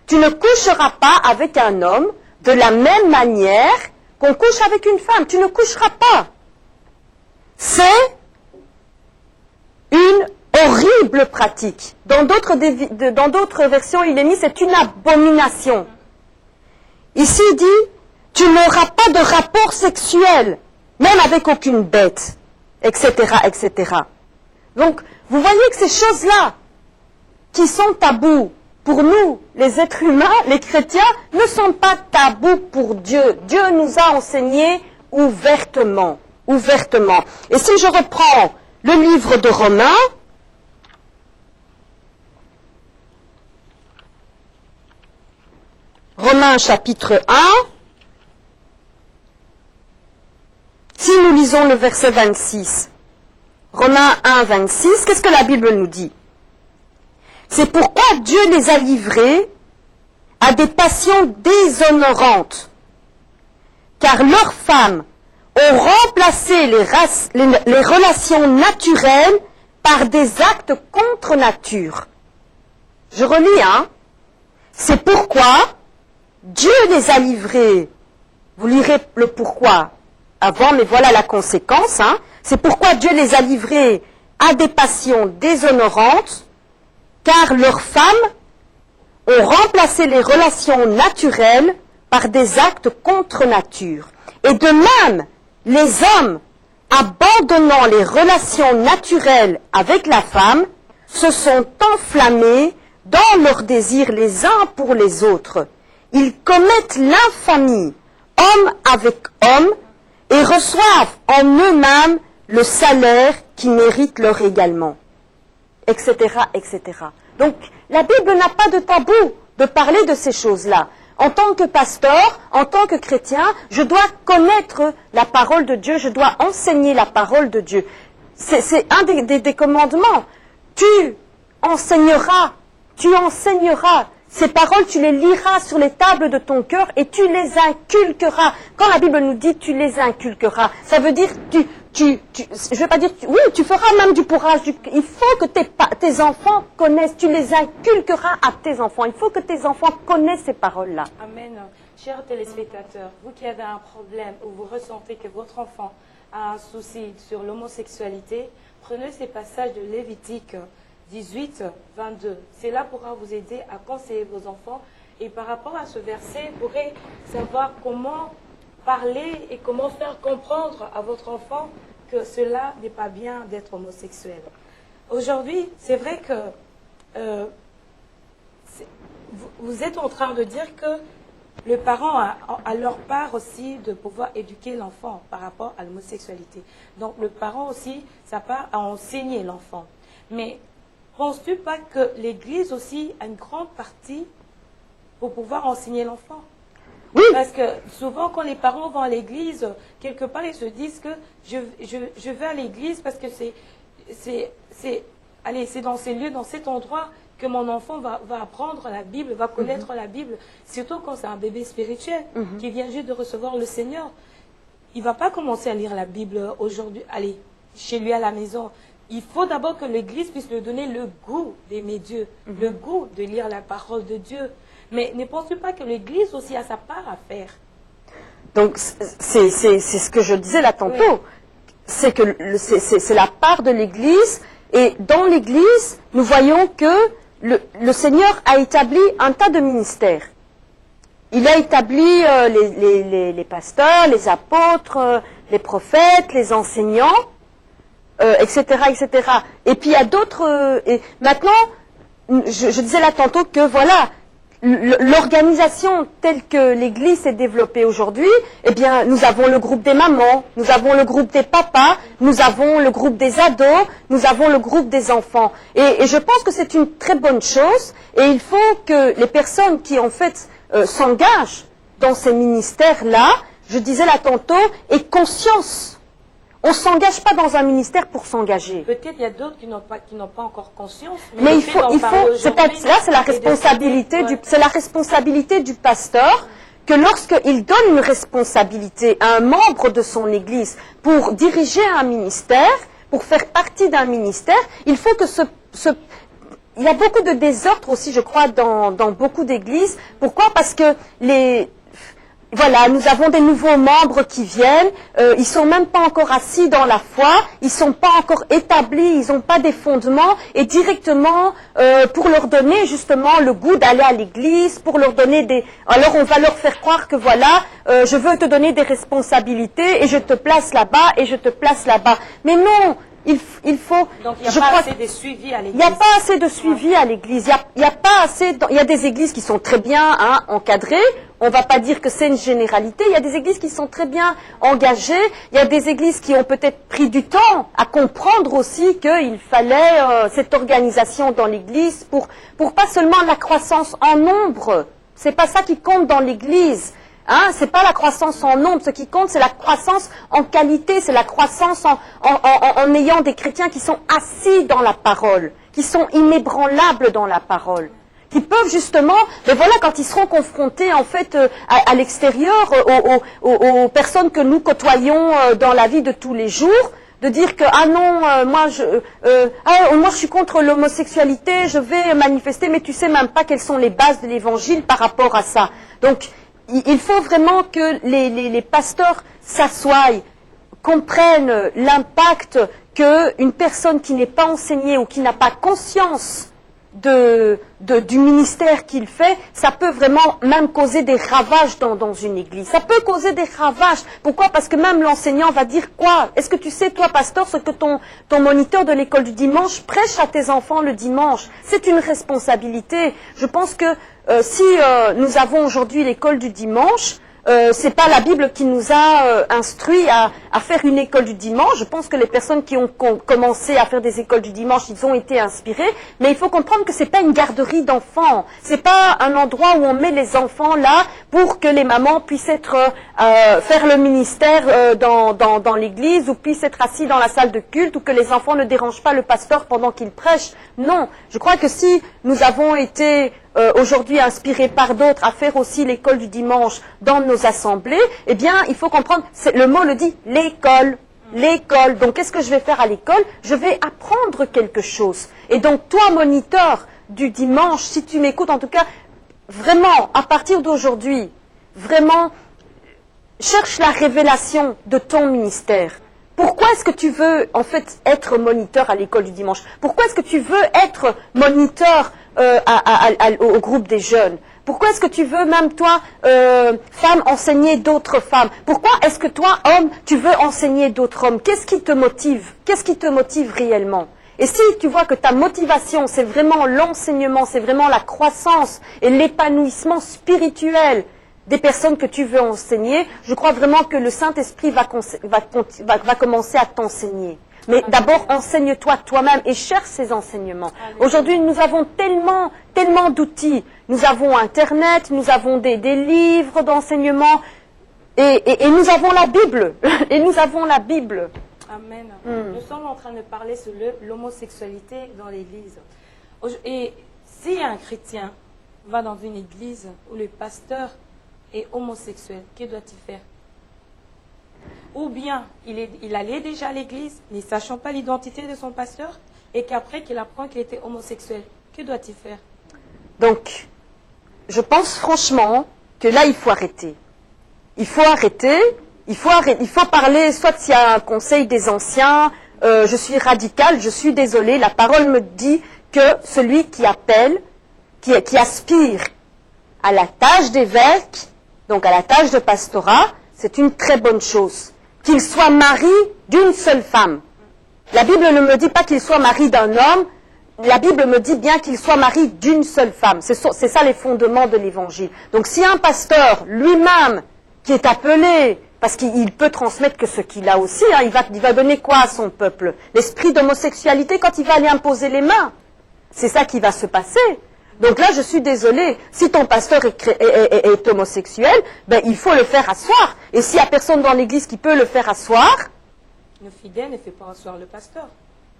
B: Tu ne coucheras pas avec un homme de la même manière qu'on couche avec une femme. Tu ne coucheras pas. C'est une horrible pratique. Dans d'autres versions, il est mis, c'est une abomination. Ici, il dit, tu n'auras pas de rapport sexuel, même avec aucune bête, etc., etc. Donc, vous voyez que ces choses-là, qui sont tabous pour nous, les êtres humains, les chrétiens, ne sont pas tabous pour Dieu. Dieu nous a enseigné ouvertement. Ouvertement. Et si je reprends le livre de Romains, Romains chapitre 1, si nous lisons le verset 26, Romains 1, 26, qu'est-ce que la Bible nous dit? C'est pourquoi Dieu les a livrés à des passions déshonorantes, car leurs femmes ont remplacé les relations naturelles par des actes contre nature. Je relis, hein? C'est pourquoi Dieu les a livrés. Vous lirez le pourquoi avant, mais voilà la conséquence, hein? C'est pourquoi Dieu les a livrés à des passions déshonorantes, car leurs femmes ont remplacé les relations naturelles par des actes contre nature. Et de même, les hommes, abandonnant les relations naturelles avec la femme, se sont enflammés dans leurs désirs les uns pour les autres. Ils commettent l'infamie, homme avec homme, et reçoivent en eux-mêmes le salaire qui mérite leur également, etc., etc. Donc, la Bible n'a pas de tabou de parler de ces choses-là. En tant que pasteur, en tant que chrétien, je dois connaître la parole de Dieu, je dois enseigner la parole de Dieu. C'est un des commandements. Tu enseigneras. Ces paroles, tu les liras sur les tables de ton cœur et tu les inculqueras. Quand la Bible nous dit tu les inculqueras, ça veut dire je vais pas dire, oui, tu feras même du bourrage. Il faut que tes enfants connaissent, tu les inculqueras à tes enfants. Il faut que tes enfants connaissent ces paroles-là.
A: Amen. Chers téléspectateurs, vous qui avez un problème ou vous ressentez que votre enfant a un souci sur l'homosexualité, prenez ces passages de Lévitique 18, 22. Cela pourra vous aider à conseiller vos enfants. Et par rapport à ce verset, vous pourrez savoir comment parler et comment faire comprendre à votre enfant que cela n'est pas bien d'être homosexuel. Aujourd'hui, c'est vrai que vous êtes en train de dire que le parent a leur part aussi de pouvoir éduquer l'enfant par rapport à l'homosexualité. Donc le parent aussi, sa part à enseigner l'enfant. Mais penses-tu pas que l'Église aussi a une grande partie pour pouvoir enseigner l'enfant?
B: Oui.
A: Parce que souvent, quand les parents vont à l'église, quelque part, ils se disent que je vais à l'église parce que c'est dans ces lieux, dans cet endroit que mon enfant va apprendre la Bible, va connaître la Bible. Surtout quand c'est un bébé spirituel qui vient juste de recevoir le Seigneur. Il ne va pas commencer à lire la Bible aujourd'hui, allez, chez lui à la maison. Il faut d'abord que l'Église puisse lui donner le goût d'aimer Dieu, le goût de lire la parole de Dieu. Mais ne penses-tu pas que l'Église aussi a sa part à faire?
B: Donc, c'est ce que je disais là tantôt. Oui. C'est que c'est la part de l'Église. Et dans l'Église, nous voyons que le Seigneur a établi un tas de ministères. Il a établi les pasteurs, les apôtres, les prophètes, les enseignants, etc., etc. Et puis il y a d'autres... maintenant, je disais là tantôt que voilà... L'organisation telle que l'Église s'est développée aujourd'hui, eh bien, nous avons le groupe des mamans, nous avons le groupe des papas, nous avons le groupe des ados, nous avons le groupe des enfants. Et je pense que c'est une très bonne chose. Et il faut que les personnes qui, en fait, s'engagent dans ces ministères-là, je disais là tantôt, aient conscience. On ne s'engage pas dans un ministère pour s'engager.
A: Peut-être il y a d'autres qui n'ont pas encore conscience.
B: Mais il faut c'est la responsabilité du pasteur que lorsqu'il donne une responsabilité à un membre de son église pour diriger un ministère, pour faire partie d'un ministère, il faut que il y a beaucoup de désordre aussi, je crois, dans beaucoup d'églises. Pourquoi? Parce que voilà, nous avons des nouveaux membres qui viennent, ils sont même pas encore assis dans la foi, ils sont pas encore établis, ils n'ont pas des fondements, et directement, pour leur donner justement le goût d'aller à l'église, pour leur donner alors on va leur faire croire que voilà, je veux te donner des responsabilités, et je te place là-bas, et je te place là-bas. Mais non, il faut...
A: Donc il n'y a pas assez de suivi à
B: Il
A: l'église.
B: n'y a pas assez de suivi à l'église. Il y a pas assez... Il y a des églises qui sont très bien encadrées. On ne va pas dire que c'est une généralité. Il y a des églises qui sont très bien engagées. Il y a des églises qui ont peut-être pris du temps à comprendre aussi qu'il fallait cette organisation dans l'église pour pas seulement la croissance en nombre. C'est pas ça qui compte dans l'église. Hein, c'est pas la croissance en nombre, ce qui compte, c'est la croissance en qualité, c'est la croissance en ayant des chrétiens qui sont assis dans la parole, qui sont inébranlables dans la parole, qui peuvent justement, mais voilà, quand ils seront confrontés en fait à l'extérieur, aux personnes que nous côtoyons dans la vie de tous les jours, de dire que ah non, moi je suis contre l'homosexualité, je vais manifester, mais tu sais même pas quelles sont les bases de l'évangile par rapport à ça. Donc il faut vraiment que les pasteurs s'assoient, comprennent l'impact qu'une personne qui n'est pas enseignée ou qui n'a pas conscience du ministère qu'il fait, ça peut vraiment même causer des ravages dans une église. Ça peut causer des ravages. Pourquoi? Parce que même l'enseignant va dire quoi? Est-ce que tu sais, toi, pasteur, ce que ton moniteur de l'école du dimanche prêche à tes enfants le dimanche? C'est une responsabilité. Je pense que si nous avons aujourd'hui l'école du dimanche, c'est pas la Bible qui nous a instruit à faire une école du dimanche. Je pense que les personnes qui ont commencé à faire des écoles du dimanche, ils ont été inspirés. Mais il faut comprendre que c'est pas une garderie d'enfants. C'est pas un endroit où on met les enfants là pour que les mamans puissent faire le ministère dans l'église ou puissent être assis dans la salle de culte ou que les enfants ne dérangent pas le pasteur pendant qu'il prêche. Non, je crois que si nous avons été aujourd'hui inspirés par d'autres à faire aussi l'école du dimanche dans nos assemblées, eh bien, il faut comprendre, le mot le dit, l'école. L'école. Donc, qu'est-ce que je vais faire à l'école? Je vais apprendre quelque chose. Et donc, toi, moniteur du dimanche, si tu m'écoutes, en tout cas, vraiment, à partir d'aujourd'hui, vraiment, cherche la révélation de ton ministère. Pourquoi est-ce que tu veux, en fait, être moniteur à l'école du dimanche? Pourquoi est-ce que tu veux être moniteur au groupe des jeunes? Pourquoi est-ce que tu veux, même toi, femme, enseigner d'autres femmes? Pourquoi est-ce que toi, homme, tu veux enseigner d'autres hommes? Qu'est-ce qui te motive? Qu'est-ce qui te motive réellement? Et si tu vois que ta motivation, c'est vraiment l'enseignement, c'est vraiment la croissance et l'épanouissement spirituel des personnes que tu veux enseigner, je crois vraiment que le Saint-Esprit va commencer à t'enseigner. Mais d'abord, enseigne-toi toi-même et cherche ces enseignements. Aujourd'hui, nous avons tellement d'outils. Nous avons Internet, nous avons des livres d'enseignement et nous avons la Bible. Et nous avons la Bible.
A: Amen. Nous sommes en train de parler sur l'homosexualité dans l'Église. Et si un chrétien va dans une église où le pasteur est homosexuel, que doit-il faire? Ou bien il allait déjà à l'église, ne sachant pas l'identité de son pasteur, et qu'après qu'il apprend qu'il était homosexuel, que doit-il faire?
B: Donc, je pense franchement que là, il faut arrêter. Il faut arrêter, il faut parler, soit s'il y a un conseil des anciens, je suis radical, je suis désolé, la parole me dit que celui qui appelle, qui aspire à la tâche d'évêque, donc à la tâche de pastorat, c'est une très bonne chose. Qu'il soit mari d'une seule femme. La Bible ne me dit pas qu'il soit mari d'un homme, la Bible me dit bien qu'il soit mari d'une seule femme. C'est ça les fondements de l'Évangile. Donc si un pasteur lui-même, qui est appelé, parce qu'il peut transmettre que ce qu'il a aussi, hein, il va donner quoi à son peuple? L'esprit d'homosexualité quand il va aller imposer les mains. C'est ça qui va se passer. Donc là, je suis désolée, si ton pasteur est homosexuel, ben, il faut le faire asseoir. Et s'il n'y a personne dans l'église qui peut le faire asseoir...
A: Le fidèle ne fait pas asseoir le pasteur.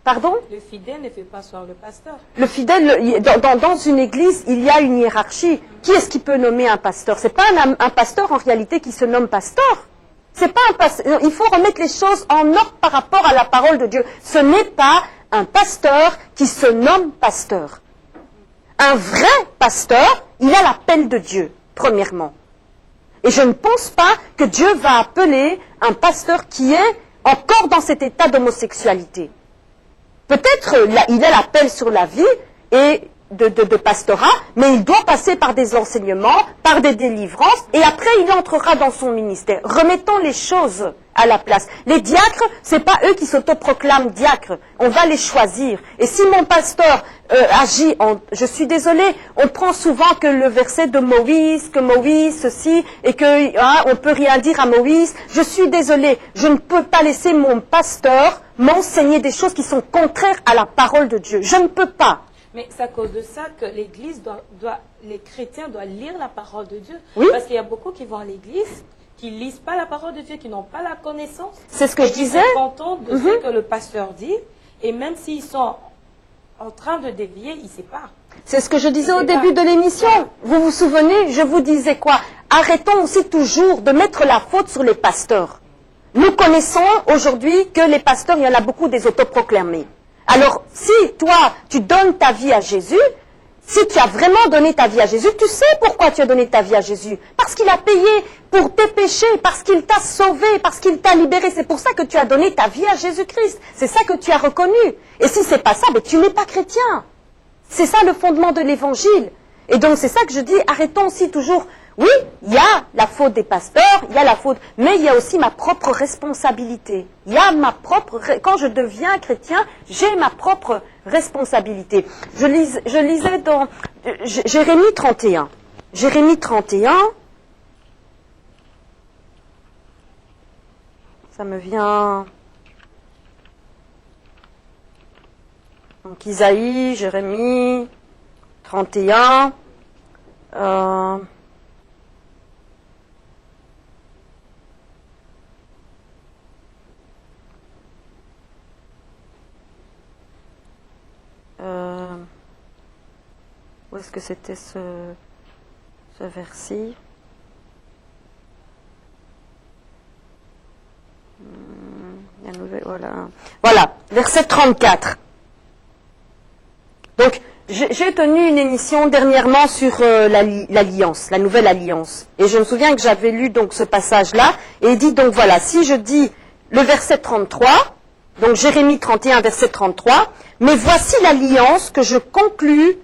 B: Pardon?
A: Le fidèle ne fait pas asseoir le pasteur.
B: Le fidèle, dans une église, il y a une hiérarchie. Qui est-ce qui peut nommer un pasteur? Ce n'est pas un pasteur en réalité qui se nomme pasteur. C'est pas un pasteur. Il faut remettre les choses en ordre par rapport à la parole de Dieu. Ce n'est pas un pasteur qui se nomme pasteur. Un vrai pasteur, il a l'appel de Dieu, premièrement. Et je ne pense pas que Dieu va appeler un pasteur qui est encore dans cet état d'homosexualité. Peut-être il a l'appel sur la vie et de pastorat, mais il doit passer par des enseignements, par des délivrances, et après il entrera dans son ministère. Remettons les choses à la place. Les diacres, c'est pas eux qui s'autoproclament diacres. On va les choisir. Et si mon pasteur agit je suis désolée, on prend souvent que le verset de Moïse, que Moïse ceci, et que on peut rien dire à Moïse. Je suis désolée, je ne peux pas laisser mon pasteur m'enseigner des choses qui sont contraires à la parole de Dieu. Je ne peux pas.
A: Mais c'est à cause de ça que l'Église les chrétiens doivent lire la parole de Dieu.
B: Oui.
A: Parce qu'il y a beaucoup qui vont à l'Église, qui ne lisent pas la parole de Dieu, qui n'ont pas la connaissance.
B: C'est ce que je disais.
A: Ils sont contents de ce que le pasteur dit. Et même s'ils sont en train de dévier, ils séparent.
B: C'est ce que je disais au début de l'émission. Vous vous souvenez, je vous disais quoi? Arrêtons aussi toujours de mettre la faute sur les pasteurs. Nous connaissons aujourd'hui que les pasteurs, il y en a beaucoup des autoproclamés. Alors, si toi, tu donnes ta vie à Jésus, si tu as vraiment donné ta vie à Jésus, tu sais pourquoi tu as donné ta vie à Jésus. Parce qu'il a payé pour tes péchés, parce qu'il t'a sauvé, parce qu'il t'a libéré. C'est pour ça que tu as donné ta vie à Jésus-Christ. C'est ça que tu as reconnu. Et si c'est pas ça, ben, tu n'es pas chrétien. C'est ça le fondement de l'évangile. Et donc c'est ça que je dis, arrêtons aussi toujours. Oui, il y a la faute des pasteurs, il y a la faute, mais il y a aussi ma propre responsabilité. Il y a quand je deviens chrétien, j'ai ma propre responsabilité. Je lisais dans Jérémie 31. Jérémie 31, ça me vient. Donc Isaïe, Jérémie 31. Où est-ce que c'était ce verset? Voilà, verset 34. Donc, j'ai tenu une émission dernièrement sur l'alliance, la nouvelle alliance. Et je me souviens que j'avais lu donc ce passage-là, et il dit donc voilà, si je dis le verset 33, donc Jérémie 31, verset 33, mais voici l'alliance que je conclurai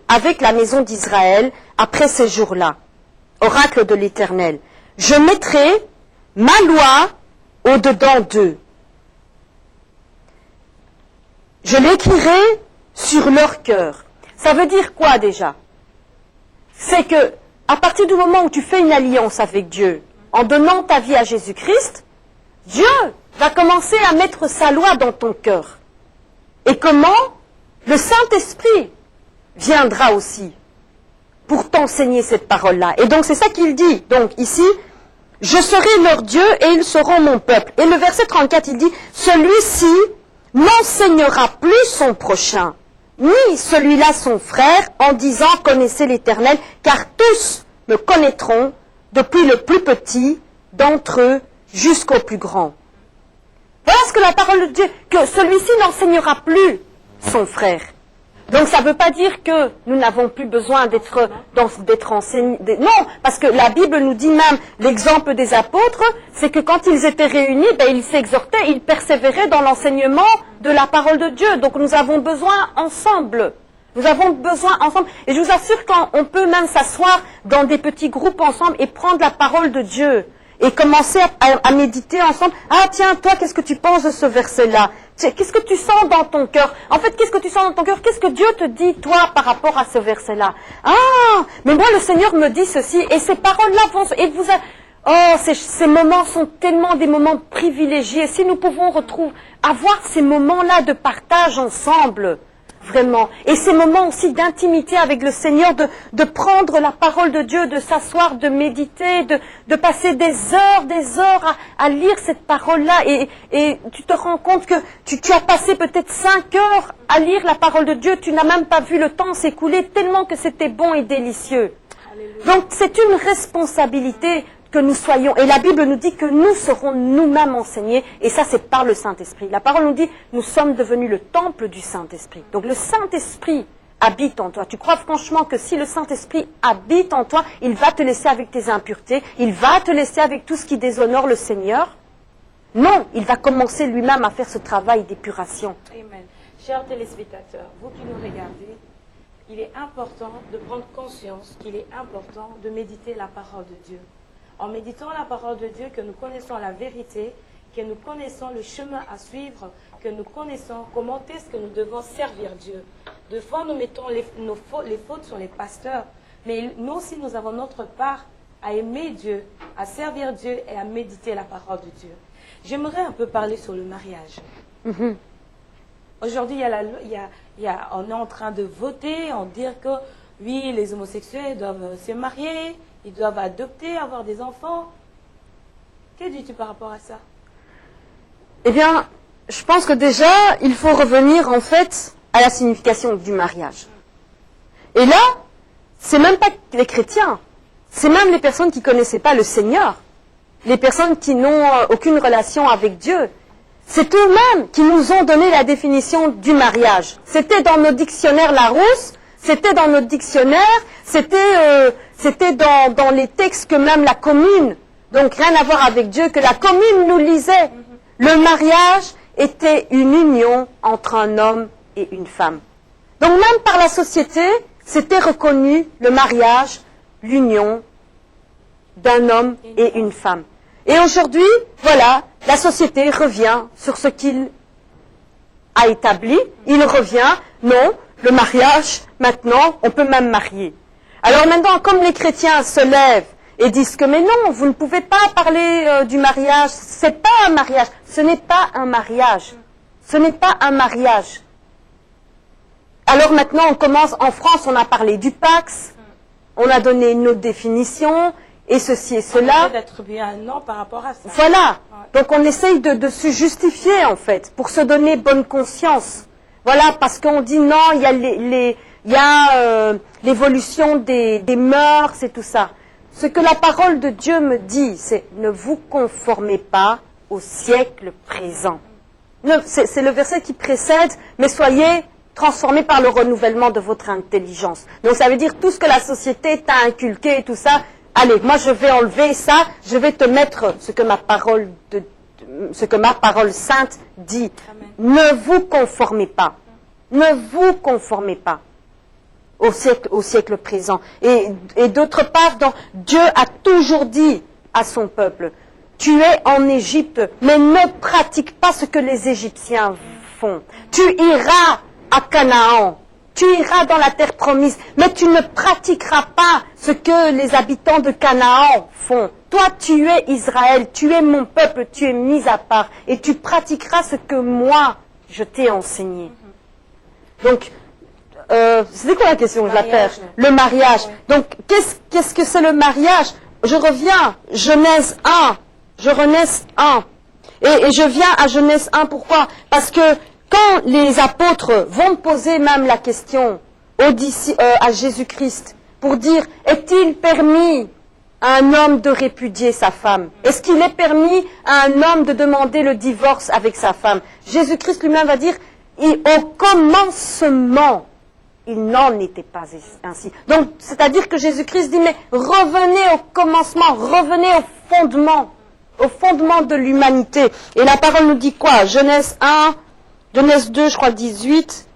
B: avec la maison d'Israël après ces jours-là. Oracle de l'Éternel. Je mettrai ma loi au-dedans d'eux. Je l'écrirai sur leur cœur. Ça veut dire quoi déjà? C'est que à partir du moment où tu fais une alliance avec Dieu, en donnant ta vie à Jésus-Christ, Dieu va commencer à mettre sa loi dans ton cœur. Et comment? Le Saint-Esprit viendra aussi pour t'enseigner cette parole-là. Et donc c'est ça qu'il dit. Donc ici, je serai leur Dieu et ils seront mon peuple. Et le verset 34, il dit, celui-ci n'enseignera plus son prochain, ni celui-là son frère, en disant, connaissez l'Éternel, car tous me connaîtront, depuis le plus petit d'entre eux jusqu'au plus grand. Voilà ce que la parole de Dieu, que celui-ci n'enseignera plus son frère. Donc ça ne veut pas dire que nous n'avons plus besoin d'être enseignés. Non, parce que la Bible nous dit même, l'exemple des apôtres, c'est que quand ils étaient réunis, ils s'exhortaient, ils persévéraient dans l'enseignement de la parole de Dieu. Donc nous avons besoin ensemble. Nous avons besoin ensemble. Et je vous assure qu'on peut même s'asseoir dans des petits groupes ensemble et prendre la parole de Dieu. Et commencer à méditer ensemble. Ah tiens, toi, qu'est-ce que tu penses de ce verset-là? Qu'est-ce que tu sens dans ton cœur? En fait, qu'est-ce que tu sens dans ton cœur? Qu'est-ce que Dieu te dit, toi, par rapport à ce verset-là? Ah, mais moi, le Seigneur me dit ceci, et ces paroles-là vont... Et ces moments sont tellement des moments privilégiés. Si nous pouvons avoir ces moments-là de partage ensemble, vraiment. Et ces moments aussi d'intimité avec le Seigneur, de prendre la parole de Dieu, de s'asseoir, de méditer, de passer des heures à lire cette parole-là. Et tu te rends compte que tu as passé peut-être 5 heures à lire la parole de Dieu. Tu n'as même pas vu le temps s'écouler tellement que c'était bon et délicieux. Alléluia. Donc c'est une responsabilité que nous soyons, et la Bible nous dit que nous serons nous-mêmes enseignés, et ça c'est par le Saint-Esprit. La parole nous dit, nous sommes devenus le temple du Saint-Esprit. Donc le Saint-Esprit habite en toi. Tu crois franchement que si le Saint-Esprit habite en toi, il va te laisser avec tes impuretés, il va te laisser avec tout ce qui déshonore le Seigneur? Non, il va commencer lui-même à faire ce travail d'épuration.
A: Amen. Chers téléspectateurs, vous qui nous regardez, il est important de prendre conscience qu'il est important de méditer la parole de Dieu. En méditant la parole de Dieu, que nous connaissons la vérité, que nous connaissons le chemin à suivre, que nous connaissons comment est-ce que nous devons servir Dieu. Des fois, nous mettons les fautes sur les pasteurs, mais nous aussi, nous avons notre part à aimer Dieu, à servir Dieu et à méditer la parole de Dieu. J'aimerais un peu parler sur le mariage. Aujourd'hui, on est en train de voter, on dit que oui, les homosexuels doivent se marier, ils doivent adopter, avoir des enfants. Que dis-tu par rapport à ça?
B: Eh bien, je pense que déjà, il faut revenir en fait à la signification du mariage. Et là, c'est même pas les chrétiens, c'est même les personnes qui ne connaissaient pas le Seigneur, les personnes qui n'ont aucune relation avec Dieu. C'est eux-mêmes qui nous ont donné la définition du mariage. C'était dans nos dictionnaires Larousse, c'était dans nos dictionnaires, c'était dans les textes que même la commune, donc rien à voir avec Dieu, que la commune nous lisait. Le mariage était une union entre un homme et une femme. Donc même par la société, c'était reconnu le mariage, l'union d'un homme et une femme. Et aujourd'hui, voilà, la société revient sur ce qu'il a établi. Il revient, non, le mariage, maintenant, on peut même marier. Alors maintenant, comme les chrétiens se lèvent et disent que mais non, vous ne pouvez pas parler du mariage, c'est pas un mariage, ce n'est pas un mariage, ce n'est pas un mariage. Alors maintenant, on commence, en France, on a parlé du Pax, on a donné une autre définition, et ceci et cela.
A: On d'attribuer un nom par rapport à ça.
B: Voilà, donc on essaye de se justifier en fait, pour se donner bonne conscience. Voilà, parce qu'on dit non, il y a l'évolution des mœurs et tout ça. Ce que la parole de Dieu me dit, c'est ne vous conformez pas au siècle présent. C'est le verset qui précède, mais soyez transformés par le renouvellement de votre intelligence. Donc ça veut dire tout ce que la société t'a inculqué et tout ça, allez, moi je vais enlever ça, je vais te mettre ce que ma parole sainte dit.
A: Amen.
B: Ne vous conformez pas. Ne vous conformez pas au siècle présent. Et d'autre part, Dieu a toujours dit à son peuple, tu es en Égypte, mais ne pratique pas ce que les Égyptiens font. Tu iras à Canaan, tu iras dans la terre promise, mais tu ne pratiqueras pas ce que les habitants de Canaan font. Toi, tu es Israël, tu es mon peuple, tu es mis à part, et tu pratiqueras ce que moi, je t'ai enseigné. Donc, c'était quoi la question? Je la perds. Le mariage. Donc, qu'est-ce que c'est le mariage? Je reviens, Genèse 1. Genèse 1. Et je viens à Genèse 1, pourquoi? Parce que quand les apôtres vont poser même la question à Jésus-Christ pour dire, est-il permis à un homme de répudier sa femme? Est-ce qu'il est permis à un homme de demander le divorce avec sa femme? Jésus-Christ lui-même va dire, au commencement, il n'en était pas ainsi. Donc, c'est-à-dire que Jésus-Christ dit, mais revenez au commencement, revenez au fondement de l'humanité. Et la parole nous dit quoi? Genèse 1, Genèse 2, je crois 18.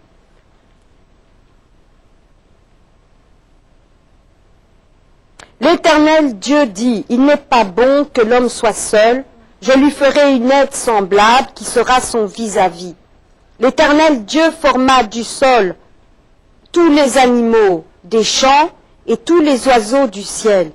B: L'Éternel Dieu dit, il n'est pas bon que l'homme soit seul, je lui ferai une aide semblable qui sera son vis-à-vis. L'Éternel Dieu forma du sol tous les animaux des champs et tous les oiseaux du ciel.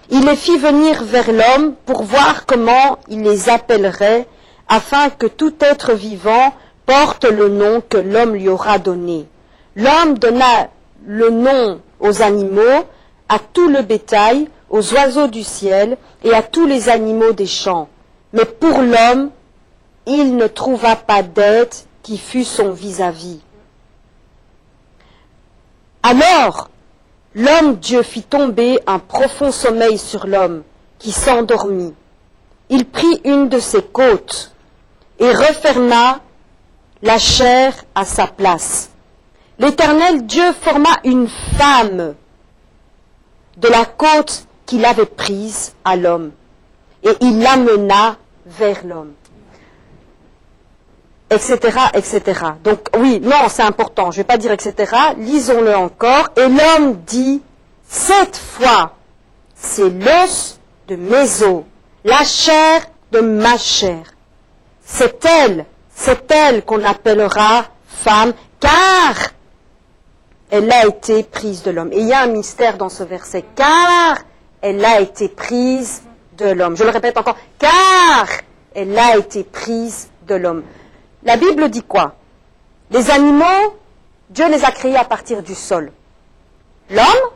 B: Il les fit venir vers l'homme pour voir comment il les appellerait, afin que tout être vivant porte le nom que l'homme lui aura donné. L'homme donna le nom aux animaux, à tout le bétail, aux oiseaux du ciel et à tous les animaux des champs. Mais pour l'homme, il ne trouva pas d'aide qui fût son vis-à-vis. Alors, l'homme Dieu fit tomber un profond sommeil sur l'homme, qui s'endormit. Il prit une de ses côtes et referma la chair à sa place. L'Éternel Dieu forma une femme de la côte qu'il avait prise à l'homme, et il l'amena vers l'homme. etc., etc. Donc oui, non, c'est important, je ne vais pas dire etc., lisons-le encore. Et l'homme dit, cette fois, c'est l'os de mes os, la chair de ma chair. C'est elle qu'on appellera femme, car elle a été prise de l'homme. Et il y a un mystère dans ce verset, car elle a été prise de l'homme. Je le répète encore, car elle a été prise de l'homme. La Bible dit quoi? Les animaux, Dieu les a créés à partir du sol. L'homme,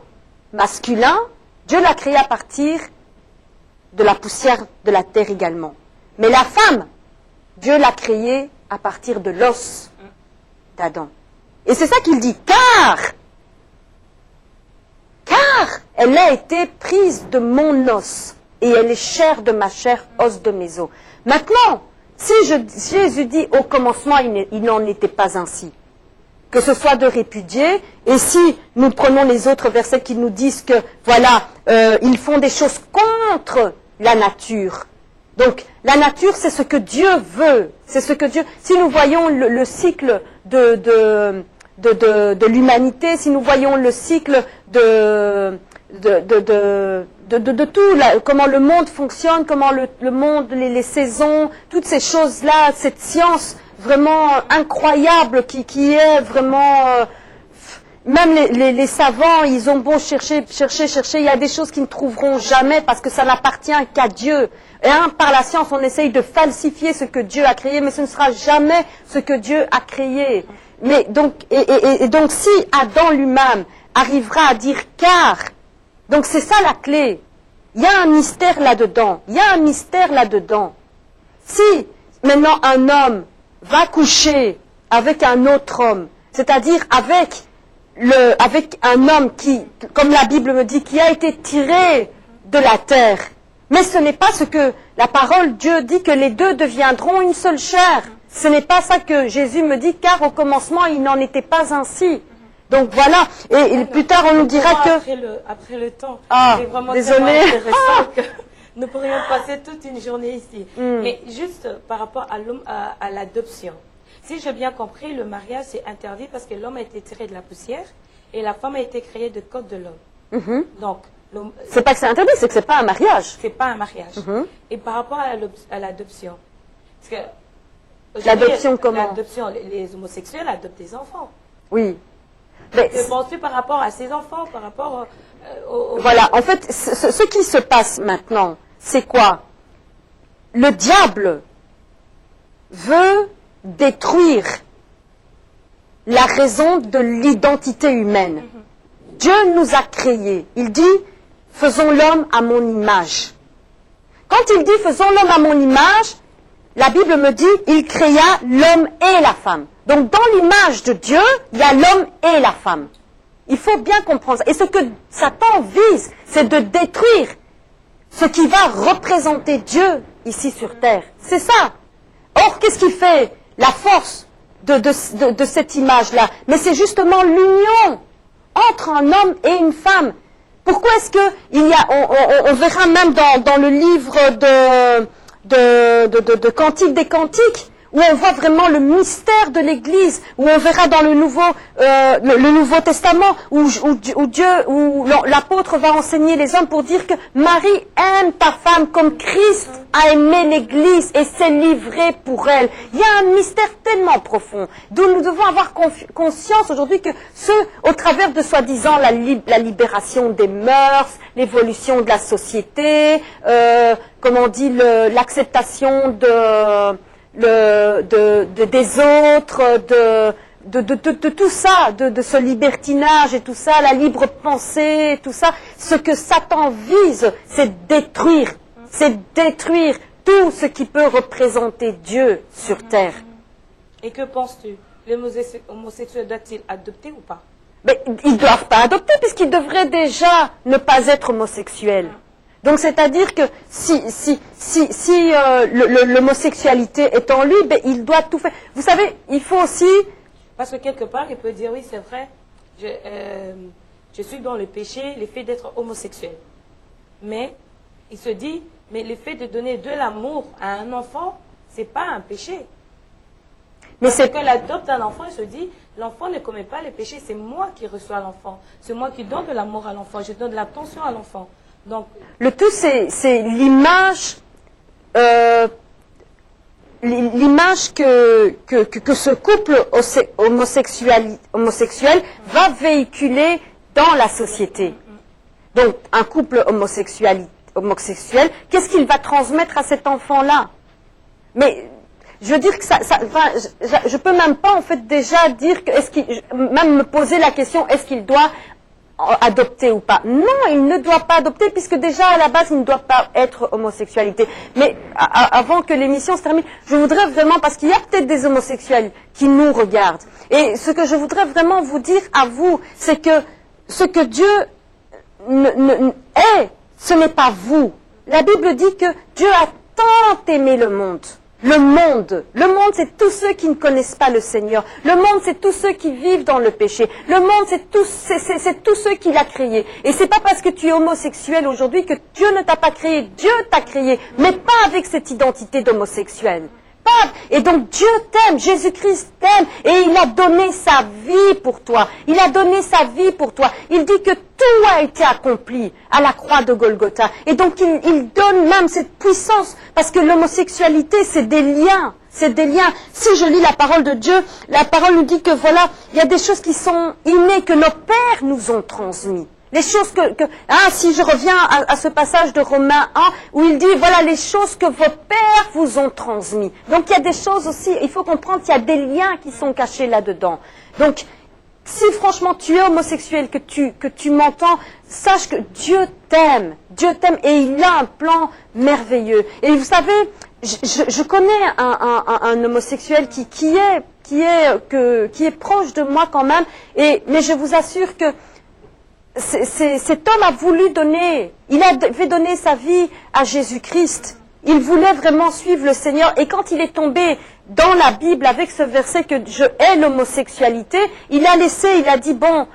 B: masculin, Dieu l'a créé à partir de la poussière de la terre également. Mais la femme, Dieu l'a créée à partir de l'os d'Adam. Et c'est ça qu'il dit, car elle a été prise de mon os, et elle est chair de ma chair, os de mes os. Maintenant, si Jésus dit au commencement, il n'en était pas ainsi, que ce soit de répudier, et si nous prenons les autres versets qui nous disent que, voilà, ils font des choses contre la nature. Donc, la nature, c'est ce que Dieu veut, c'est ce que Dieu... Si nous voyons le cycle de l'humanité, si nous voyons le cycle de tout, comment le monde fonctionne, comment le monde, les saisons, toutes ces choses-là, cette science vraiment incroyable qui est vraiment... même les savants, ils ont beau chercher, il y a des choses qu'ils ne trouveront jamais parce que ça n'appartient qu'à Dieu. Et par la science, on essaye de falsifier ce que Dieu a créé, mais ce ne sera jamais ce que Dieu a créé. Mais donc, donc si Adam lui-même arrivera à dire car, donc c'est ça la clé. Il y a un mystère là-dedans. Il y a un mystère là-dedans. Si maintenant un homme va coucher avec un autre homme, c'est-à-dire avec un homme qui, comme la Bible me dit, qui a été tiré de la terre, mais ce n'est pas ce que la parole Dieu dit que les deux deviendront une seule chair. Ce n'est pas ça que Jésus me dit, car au commencement, il n'en était pas ainsi. Donc voilà, et plus tard on nous dira que...
A: Après le temps,
B: c'est
A: vraiment
B: désolé.
A: Intéressant que nous pourrions passer toute une journée ici. Mais juste par rapport à l'adoption. Si j'ai bien compris, le mariage c'est interdit parce que l'homme a été tiré de la poussière et la femme a été créée de côte de l'homme. Donc,
B: c'est pas que c'est interdit, c'est que c'est pas un mariage.
A: C'est pas un mariage. Et par rapport à l'adoption, parce que
B: l'adoption comment?
A: L'adoption, les homosexuels adoptent des enfants.
B: Oui.
A: Mais que penses-tu par rapport à ces enfants, par rapport
B: Voilà, en fait, ce qui se passe maintenant, c'est quoi? Le diable veut détruire la raison de l'identité humaine. Dieu nous a créés. Il dit, faisons l'homme à mon image. Quand il dit, faisons l'homme à mon image, la Bible me dit, il créa l'homme et la femme. Donc dans l'image de Dieu, il y a l'homme et la femme. Il faut bien comprendre ça. Et ce que Satan vise, c'est de détruire ce qui va représenter Dieu ici sur terre. C'est ça. Or, qu'est-ce qui fait la force de cette image-là? Mais c'est justement l'union entre un homme et une femme. Pourquoi est-ce que il y a, on verra même dans le livre de Cantique des Cantiques, où on voit vraiment le mystère de l'Église, où on verra dans le Nouveau Testament, où l'apôtre va enseigner les hommes pour dire que Marie aime ta femme comme Christ a aimé l'Église et s'est livré pour elle. Il y a un mystère tellement profond, d'où nous devons avoir conscience aujourd'hui que au travers de soi-disant la libération des mœurs, l'évolution de la société, comment on dit, l'acceptation des autres, de tout ça, de ce libertinage et tout ça, la libre pensée, tout ça, ce que Satan vise, c'est détruire tout ce qui peut représenter Dieu sur terre.
A: Et que penses-tu? Les homosexuels doivent-ils adopter ou pas?
B: Mais ils ne doivent pas adopter puisqu'ils devraient déjà ne pas être homosexuels. Donc c'est-à-dire que si l'homosexualité est en lui, ben, il doit tout faire. Vous savez, il faut aussi...
A: Parce que quelque part, il peut dire, oui, c'est vrai, je suis dans le péché, le fait d'être homosexuel. Mais il se dit, mais le fait de donner de l'amour à un enfant, c'est pas un péché.
B: Mais
A: c'est qu'elle adopte un enfant et se dit, l'enfant ne commet pas les péchés, c'est moi qui reçois l'enfant. C'est moi qui donne de l'amour à l'enfant, je donne de l'attention à l'enfant. Donc,
B: le tout, c'est l'image que ce couple homosexuel va véhiculer dans la société. Donc, un couple homosexuel, qu'est-ce qu'il va transmettre à cet enfant-là? Mais je veux dire que je peux même pas en fait déjà dire que même me poser la question, est-ce qu'il doit adopter ou pas? Non, il ne doit pas adopter puisque déjà à la base il ne doit pas être homosexualité. Mais avant que l'émission se termine, je voudrais vraiment, parce qu'il y a peut-être des homosexuels qui nous regardent, et ce que je voudrais vraiment vous dire à vous, c'est que ce que Dieu est, ce n'est pas vous. La Bible dit que Dieu a tant aimé le monde. Le monde, c'est tous ceux qui ne connaissent pas le Seigneur. Le monde, c'est tous ceux qui vivent dans le péché. Le monde, c'est tous ceux qu'il a créés. Et c'est pas parce que tu es homosexuel aujourd'hui que Dieu ne t'a pas créé. Dieu t'a créé, mais pas avec cette identité d'homosexuel. Et donc Dieu t'aime, Jésus-Christ t'aime, et il a donné sa vie pour toi. Il a donné sa vie pour toi. Il dit que tout a été accompli à la croix de Golgotha. Et donc il donne même cette puissance, parce que l'homosexualité, c'est des liens. C'est des liens. Si je lis la parole de Dieu, la parole nous dit que voilà, il y a des choses qui sont innées, que nos pères nous ont transmises. Les choses si je reviens à ce passage de Romains 1, où il dit, voilà les choses que vos pères vous ont transmises. Donc il y a des choses aussi, il faut comprendre qu'il y a des liens qui sont cachés là-dedans. Donc, si franchement tu es homosexuel, que tu m'entends, sache que Dieu t'aime et il a un plan merveilleux. Et vous savez, je connais un homosexuel qui est proche de moi quand même, mais je vous assure que cet homme a voulu donner, il avait donné sa vie à Jésus-Christ. Il voulait vraiment suivre le Seigneur. Et quand il est tombé dans la Bible avec ce verset que je hais l'homosexualité, il a dit, bon,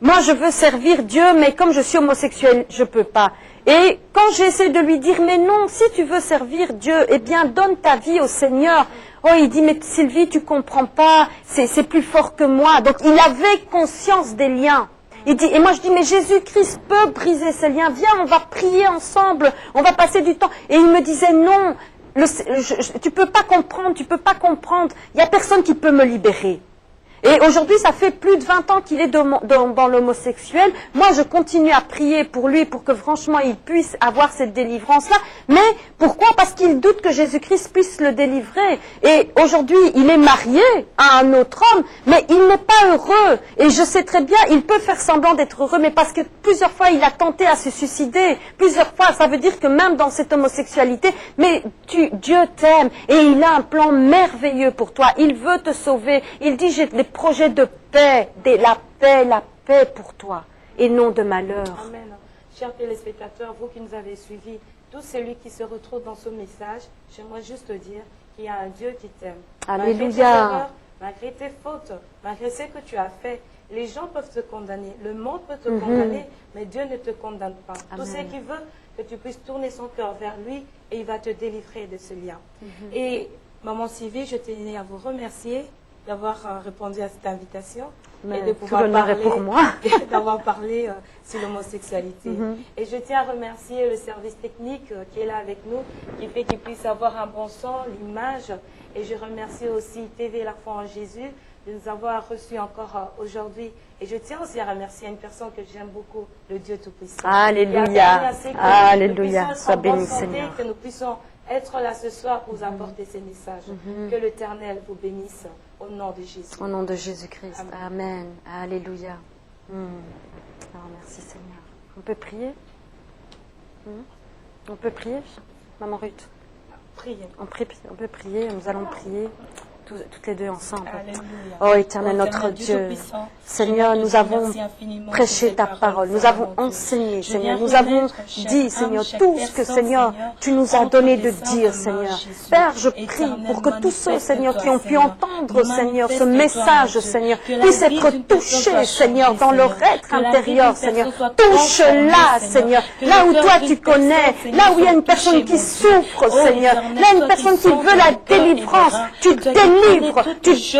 B: moi je veux servir Dieu, mais comme je suis homosexuel, je ne peux pas. Et quand j'essaie de lui dire, mais non, si tu veux servir Dieu, eh bien donne ta vie au Seigneur. Oh, il dit, mais Sylvie, tu comprends pas, c'est plus fort que moi. Donc il avait conscience des liens. Et moi je dis, mais Jésus-Christ peut briser ces liens. Viens, on va prier ensemble, on va passer du temps. Et il me disait, non, tu peux pas comprendre. Il n'y a personne qui peut me libérer. Et aujourd'hui, ça fait plus de 20 ans qu'il est dans l'homosexuel. Moi, je continue à prier pour lui, pour que franchement, il puisse avoir cette délivrance-là. Mais pourquoi? Parce qu'il doute que Jésus-Christ puisse le délivrer. Et aujourd'hui, il est marié à un autre homme, mais il n'est pas heureux. Et je sais très bien, il peut faire semblant d'être heureux, mais parce que plusieurs fois, il a tenté à se suicider. Plusieurs fois, ça veut dire que même dans cette homosexualité, mais Dieu t'aime et il a un plan merveilleux pour toi. Il veut te sauver. Il dit, j'ai des projets de paix, la paix pour toi, et non de malheur.
A: Amen. Chers téléspectateurs, vous qui nous avez suivis, tout celui qui se retrouve dans ce message, j'aimerais juste te dire qu'il y a un Dieu qui t'aime.
B: Alléluia.
A: Malgré tes erreurs, malgré tes fautes, malgré ce que tu as fait, les gens peuvent te condamner, le monde peut te condamner, mais Dieu ne te condamne pas. Amen. Tout ce qu'il veut, que tu puisses tourner son cœur vers lui, et il va te délivrer de ce lien. Et Maman Sylvie, je tenais à vous remercier d'avoir répondu à cette invitation et de pouvoir parler,
B: pour moi.
A: d'avoir parlé sur l'homosexualité. Et je tiens à remercier le service technique qui est là avec nous, qui fait qu'il puisse avoir un bon son, l'image. Et je remercie aussi TV La foi en Jésus de nous avoir reçus encore aujourd'hui. Et je tiens aussi à remercier une personne que j'aime beaucoup, le Dieu Tout-Puissant.
B: Alléluia. Alléluia. Sois béni, Seigneur.
A: Que nous puissions être là ce soir pour vous apporter ces messages. Que l'Éternel vous bénisse au nom de Jésus.
B: Au nom de Jésus-Christ. Amen. Alléluia. Alors, merci Seigneur. On peut prier? On peut prier, Maman Ruth?
A: Priez.
B: On peut prier, nous allons prier toutes les deux ensemble.
A: Alléluia.
B: Oh Éternel, notre Dieu, Seigneur, nous avons prêché ta parole, nous avons enseigné, Seigneur, nous avons dit, Seigneur, tout ce que, Seigneur, tu nous as donné de dire, Seigneur. Père, je prie pour que tous ceux, Seigneur, qui ont pu entendre, Seigneur, ce message, Seigneur, puissent être touchés, Seigneur, dans leur être intérieur, Seigneur. Touche-la, Seigneur, là où toi tu connais, là où il y a une personne qui souffre, Seigneur, là une personne qui veut la délivrance, tu délivres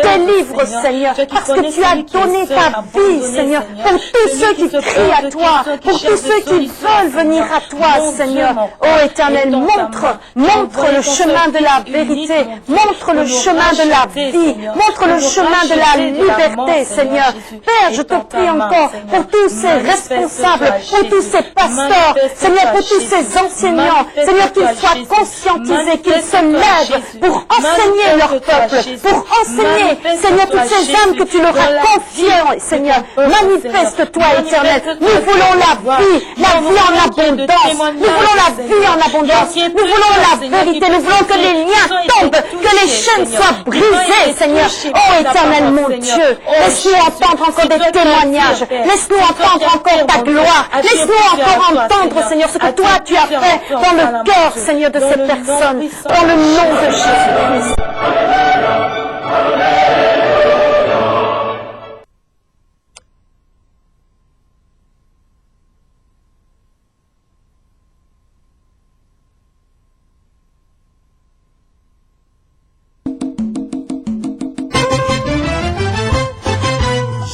B: délivres, Seigneur, parce que tu as donné ta vie, Seigneur, pour tous ceux qui crient à toi, pour tous ceux qui veulent venir à toi, Seigneur. Oh Éternel, montre le chemin de la vérité, montre le chemin de la vie, montre le chemin de la liberté, Seigneur. Père, je te prie encore pour tous ces responsables, pour tous ces pasteurs, Seigneur, pour tous ces enseignants, Seigneur, qu'ils soient conscientisés, qu'ils se lèvent pour enseigner leur peuple, pour enseigner, Seigneur, toutes ces âmes que tu leur as confiées, Seigneur. Manifeste-toi, Éternel. Nous voulons la vie en abondance. Nous voulons la vie en abondance. Nous voulons la vérité. Nous voulons que les liens tombent, que les chaînes soient brisées, Seigneur. Oh Éternel, mon Dieu, laisse-nous entendre encore des témoignages. Laisse-nous entendre encore ta gloire. Laisse-nous encore entendre, Seigneur, ce que toi tu as fait dans le cœur, Seigneur, de ces personnes. Dans le nom de Jésus-Christ.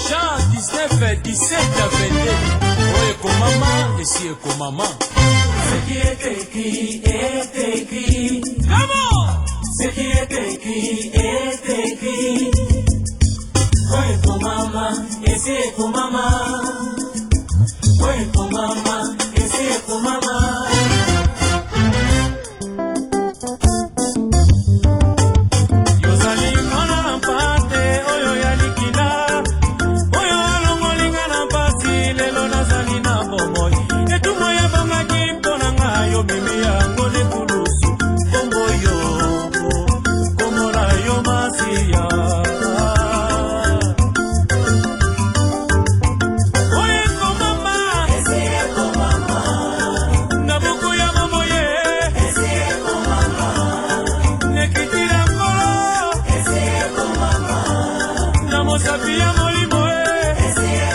C: Jean 19, 17 à 22. Oh, Ekomama, et si Ekomama. Ce qui est écrit est écrit. Comment? Ce qui est écrit est écrit. Oh, Ekomama, et si Ekomama.